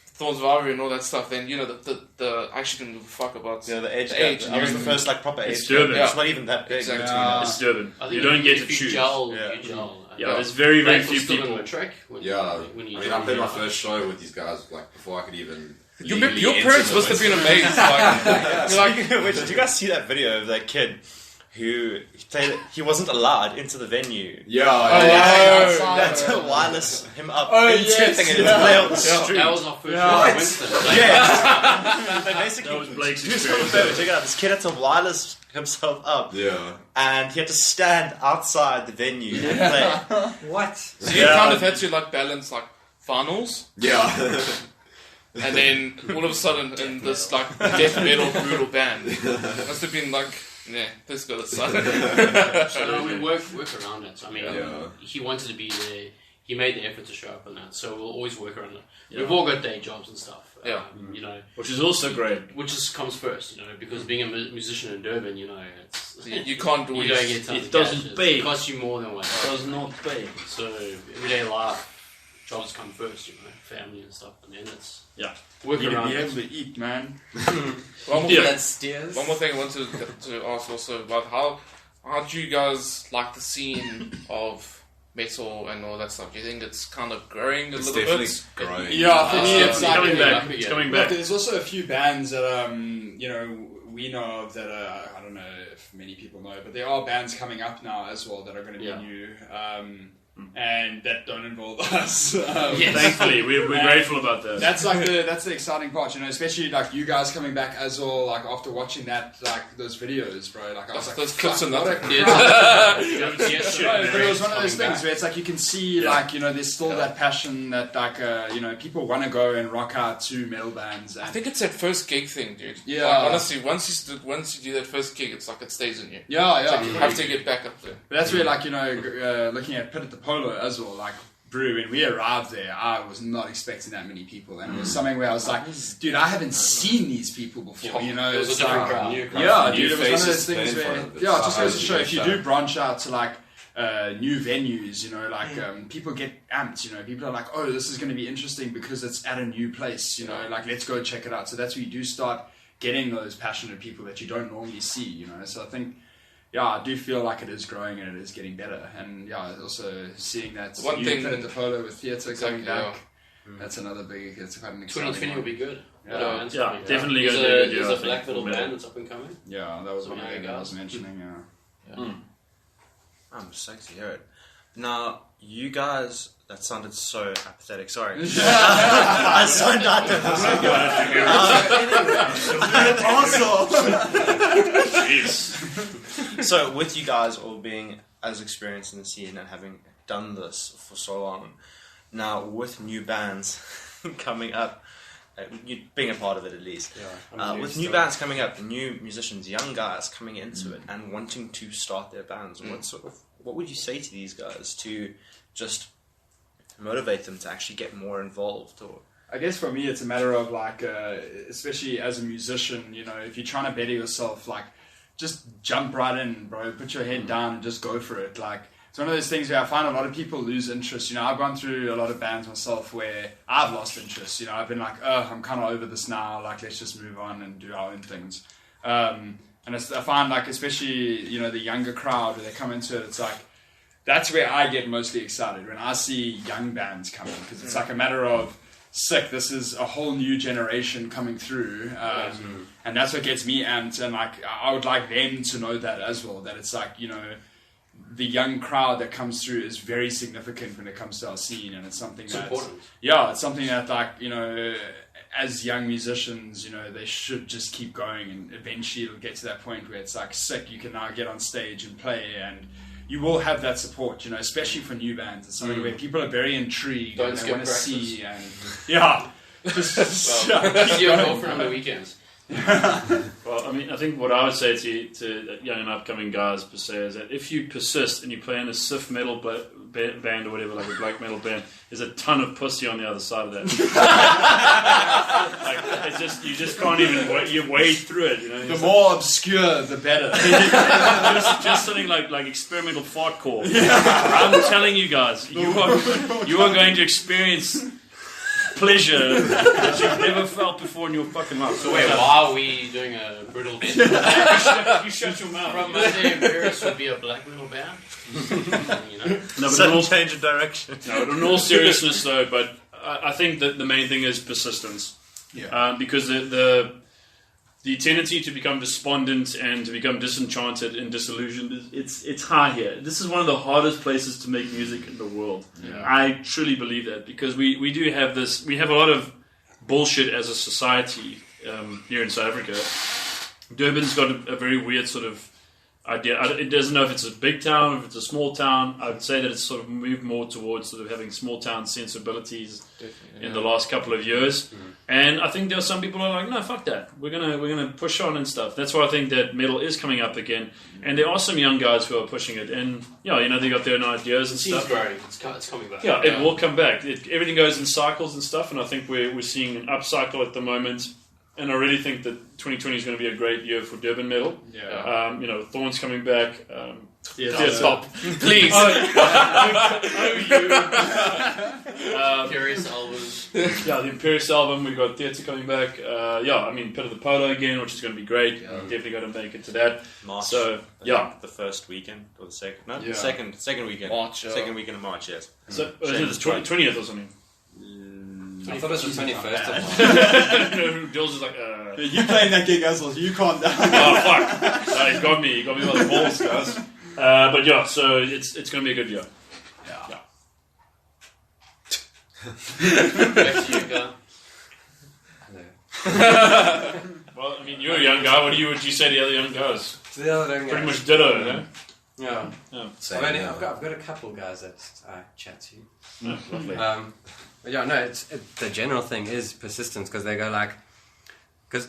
Thorns of Ivory and all that stuff. Then you know the I actually didn't give a fuck about Yeah, the age. The gap. age and I was the everything. first like proper It's age. Durban. gap. It's not even that big. Exactly. between us. It's Durban. I think You don't get if to you choose. Gel, Yeah. you gel. Yeah, there's very, very Like, few still in people. the track when Yeah, when you I mean, I played my first show with these guys like before I could even. Your legally parents enter must have the been amazed. Like, you're like, Speaking of which, did you guys see that video of that kid who he wasn't allowed into the venue? Yeah, Oh, They had to wireless him up Oh, into yes, thing and yeah. play on the street. that was our first Yeah. show What? in Winston. Like, Yeah, they basically. That was Blake's do us experience. a favor, check it out. This kid had to wireless himself up, yeah. and he had to stand outside the venue and play. What? so you Yeah. kind of had to like balance like finals, Yeah. and then all of a sudden in this like death metal brutal band, must have been like, yeah, this got a son. So we work around it. So, I mean, Yeah. he wanted to be there. He made the effort to show up on that. So we'll always work around it. Yeah. We've all got day jobs and stuff. Yeah. You know, Which is also great. which is comes first. You know, because being a musician in Durban, you know, it's you can't do you it. don't get tons It of doesn't cash. pay. It costs you more than what. Does not pay. So everyday life, jobs come first. You know, family and stuff, and then it's Yeah. work You need to around be it. able to eat, man. One more, Yeah. That steers. one more thing I wanted to ask also about how do you guys like the scene of metal and all that stuff? Do you think it's kind of growing a It's little definitely bit? growing. Yeah, for me, it's It's like coming back. up It's again. coming Look, back. there's also a few bands that you know we know of that I don't know if many people know, but there are bands coming up now as well that are going to be Yeah. new. and that don't involve us. Thankfully, we're grateful about that. That's like that's the exciting part, especially like you guys coming back as well, like after watching that, like those videos, bro. Like I was like, those clips are what a nothing. crowd. Yeah, But it was one of those Coming things where it's like you can see, like there's still that passion that like people want to go and rock out to metal bands. And I think it's that first gig thing, dude. Yeah. Like, honestly, once you do that first gig, it's like it stays in you. yeah. You have to get back up there. But that's where, like, looking at Pit at the Polo as well, like, Brew, when we arrived there, I was not expecting that many people. And it was something where I was like, dude, I haven't seen these people before, It was It's a different like, crowd. yeah, New dude, it was one of those faces things playing where, in front of it. yeah, it just So goes to show, I if you really do branch out to, like, new venues, people get amped, people are like, oh, this is going to be interesting because it's at a new place, like, let's go check it out. So that's where you do start getting those passionate people that you don't normally see, So I think, yeah, I do feel like it is growing and it is getting better. And yeah, also seeing that One you thing- put at the Polo with theatre coming Exactly, back, that's another big, it's quite an exciting 2020 will one. be good. Yeah. Yeah, definitely There's going to be a good year. there's I a think, black for metal metal. band that's up and coming. Yeah, that was one So, thing yeah, I was guys. mentioning, I'm psyched to hear it. Now, you guys, that sounded so apathetic. Sorry. I zoned out there for a second. So, with you guys all being as experienced in the scene and having done this for so long, now with new bands coming up, you being a part of it at least, with new bands coming up, new musicians, young guys coming into it and wanting to start their bands, what would you say to these guys to just motivate them to actually get more involved? Or I guess for me, it's a matter of like, especially as a musician, if you're trying to better yourself, like, just jump right in, bro. Put your head down and just go for it. Like, it's one of those things where I find a lot of people lose interest. I've gone through a lot of bands myself where I've lost interest. I've been like, I'm kind of over this now. Like, let's just move on and do our own things. And I find, like, especially, the younger crowd, where they come into it, it's like, that's where I get mostly excited, when I see young bands coming, because it's like a matter of, sick, this is a whole new generation coming through, and that's what gets me amped, and like I would like them to know that as well, that it's like, the young crowd that comes through is very significant when it comes to our scene, and it's something that's important. Yeah, it's something that, like, as young musicians, they should just keep going, and eventually it'll get to that point where it's like, sick, you can now get on stage and play, and you will have that support, especially for new bands. It's something where people are very intrigued Don't and they skip want to practice. see, and just See your girlfriend on the weekends. Well, I mean, I think what I would say to young and upcoming guys per se is that if you persist and you play in a Sif metal band or whatever, like a black metal band, there's a ton of pussy on the other side of that. Like, you just can't even you wade through it. the more obscure, the better. just something like experimental fartcore. I'm telling you guys, you are going to experience pleasure that you've never felt before in your fucking life. So wait, why are we doing a brutal band? You shut your mouth. From Monday, Imperious would be a black metal band. No, but sudden change of direction. No, but in all seriousness, though, but I think that the main thing is persistence. Yeah. Because the tendency to become despondent and to become disenchanted and disillusioned, it's high here. This is one of the hardest places to make music in the world. Yeah. I truly believe that, because we do have this. We have a lot of bullshit as a society here in South Africa. Durban's got a very weird sort of idea. It doesn't know if it's a big town or if it's a small town. I would say that it's sort of moved more towards sort of having small town sensibilities in the last couple of years. And I think there are some people who are like, no, fuck that. We're gonna push on and stuff. That's why I think that metal is coming up again. And there are some young guys who are pushing it. And they got their own ideas and It's stuff. growing. It's coming back. Yeah, it will come back. Everything goes in cycles and stuff. And I think we're seeing an upcycle at the moment. And I really think that 2020 is going to be a great year for Durban metal. Yeah. Thorns coming back. Stop, please. Imperious album. The Imperious album. We've got Theatre coming back. Pit of the Polo again, which is going to be great. Definitely got to make it to that. March. So, the first weekend or the second? No, Yeah. second weekend. March, yeah. Second weekend of March. Yes. So it's 20th or something. I thought it was the 21st of March. Jules is like, You playing that gig as well, you calm down. oh fuck! No, he got me by the balls, guys. So it's going to be a good year. Yeah. Back to you, guy. Hello. Well, I mean, you're a young guy. What would you say to the other young guys? So the other thing, Pretty much ditto, eh? Yeah. Same, I mean, yeah. I've got a couple of guys that I chat to. No, lovely. But yeah, no, the general thing is persistence because they go like, because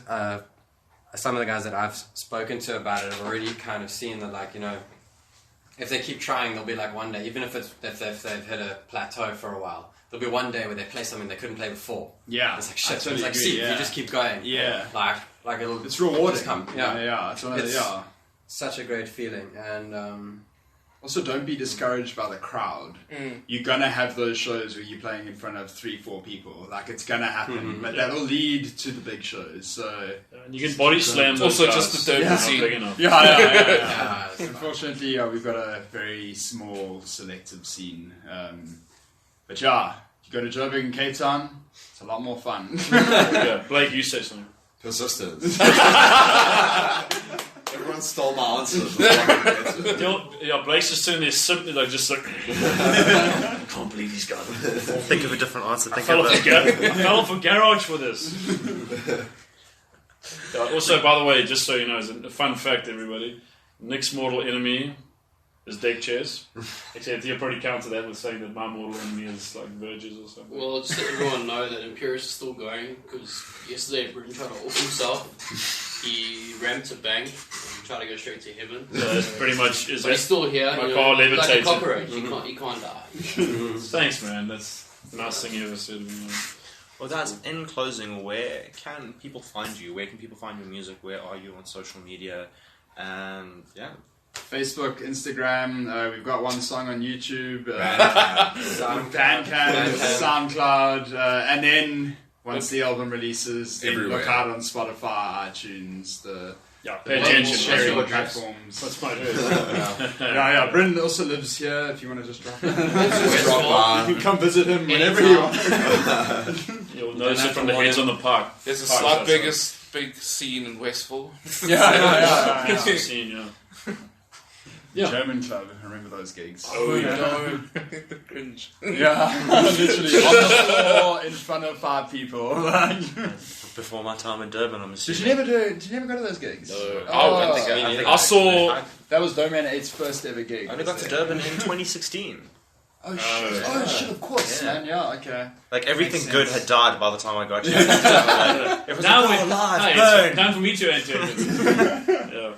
some of the guys that I've spoken to about it have already kind of seen that, like, you know, if they keep trying, there'll be like one day, even if they've hit a plateau for a while, there'll be one day where they play something they couldn't play before. Yeah, It's like shit. I totally It's like, agree, see, yeah. you just keep going. Yeah. Like it'll. It's rewarding. just come. Yeah. It's one of the, It's- yeah. Such a great feeling, and Also, don't be discouraged by the crowd. You're gonna have those shows where you're playing in front of 3-4 people. Like, it's gonna happen, but that'll lead to the big shows. So And you can body slam those Also guys. just the Durban Not scene. big enough. yeah. it's fine. Unfortunately, we've got a very small, selective scene. But yeah, you go to Joburg and Cape Town, it's a lot more fun. Yeah, Blake, you say something. Persistence. Everyone stole my answer. Yeah, Blake's just sitting there simply like, just like, I can't believe these guys. Think of a different answer. I Think fell of off a garage for this. Also, by the way, just so you know, as a fun fact, everybody, Nick's mortal enemy is deck chairs. Except he'll probably counter that with saying that my mortal enemy is like verges or something. Well, just let everyone know that Imperious is still going because yesterday Britain tried to off himself. He rammed to bang and tried to go straight to heaven. So that's pretty much is But he's that. still here. My you car know, like a levitated. cockroach. He can't die. Thanks, man. That's the nice thing you ever said to me. Well, guys, in closing, where can people find you? Where can people find your music? Where are you on social media? And yeah, Facebook, Instagram, we've got one song on YouTube, Bandcamp. SoundCloud, and then once the album releases, then Everywhere. look out on Spotify, iTunes, the Yeah, pay attention. sharing What's your platforms. That's my dude. Yeah, Brendan also lives here if you want to just drop in. Drop You can come visit him whenever you want. You'll notice it from the heads on the park. There's a Park slight is big scene in Westville. Yeah. I've seen, yeah. Yeah. German club, I remember those gigs. Oh, yeah. No. Cringe. Yeah, literally on the floor in front of 5 people. before my time in Durban, I'm Did assuming. Did you never go to those gigs? No. Oh, I saw. that was Domain 8's first ever gig. I only got to Durban in 2016. Oh shit! Oh shit! Of course, Yeah. man. Yeah. Okay. Like everything Makes good sense. had died by the time I got here. Like, it was Now like, we're oh, live, hey, burn. it's time for me to enter. Yeah.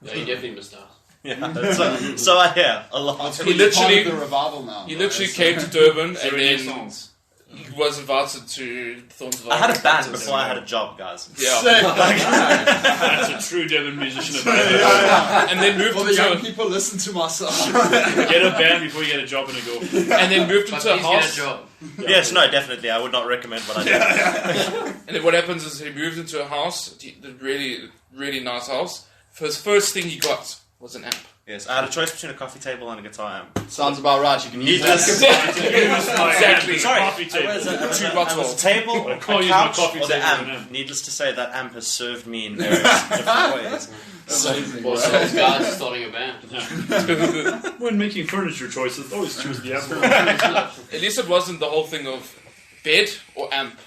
Yeah, you definitely missed out. Yeah, so I hear a lot. He literally- part of the revival now. He bro. literally It's, came to Durban The and then Renaissance. he was invited to Thorns of I had a band Arkansas. before I had a job, guys. Yeah. Sick. That's a true Devon musician. And then moved For the young into people, listen to my song. Get a band before you get a job in a girlfriend. and then moved But into a please get a house. job. Yes, no, definitely. I would not recommend what I did. And then what happens is he moved into a house, the really, really nice house. First thing he got was an amp. Yes, I had a choice between a coffee table and a guitar amp. Sounds about right. You can use Needless. Exactly. Sorry, Coffee table. it was a Two it bottles. was a table, I a can't use my couch, coffee or the table as an amp. amp. Needless to say, that amp has served me in various different ways. Amazing. Well, sales guys starting a band. When making furniture choices, always choose the apple. At least it wasn't the whole thing of bed or amp.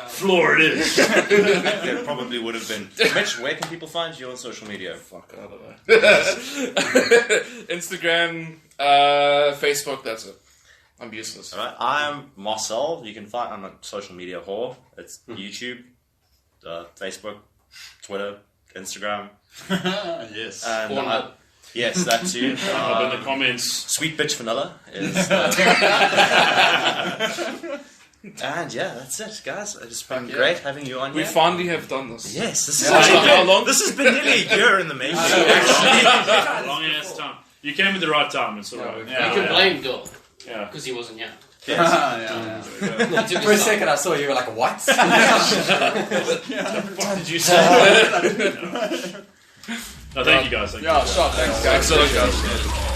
Floor it is. There probably would have been. Mitch, where can people find you on social media? Fuck, I don't know. Instagram, Facebook, that's it. I'm useless. Alright, I'm Marcel. You can find I'm a social media whore. It's YouTube, Facebook, Twitter, Instagram. Yes. And Pornhub. yes, that too. Up in the comments. Sweet Bitch Vanilla is. And yeah, that's it, guys. It's been great having you on We here. finally have done this. Yes, this is How long? This has been nearly a year in the making. Long ass time. You came at the right time. It's alright. You can blame Dill Yeah. because he wasn't here. Yeah. He took For a his time. second, I saw you were like, what? What did you say? No, thank you guys. Thank you. Yeah, sure. Thanks, guys. Excellent, guys.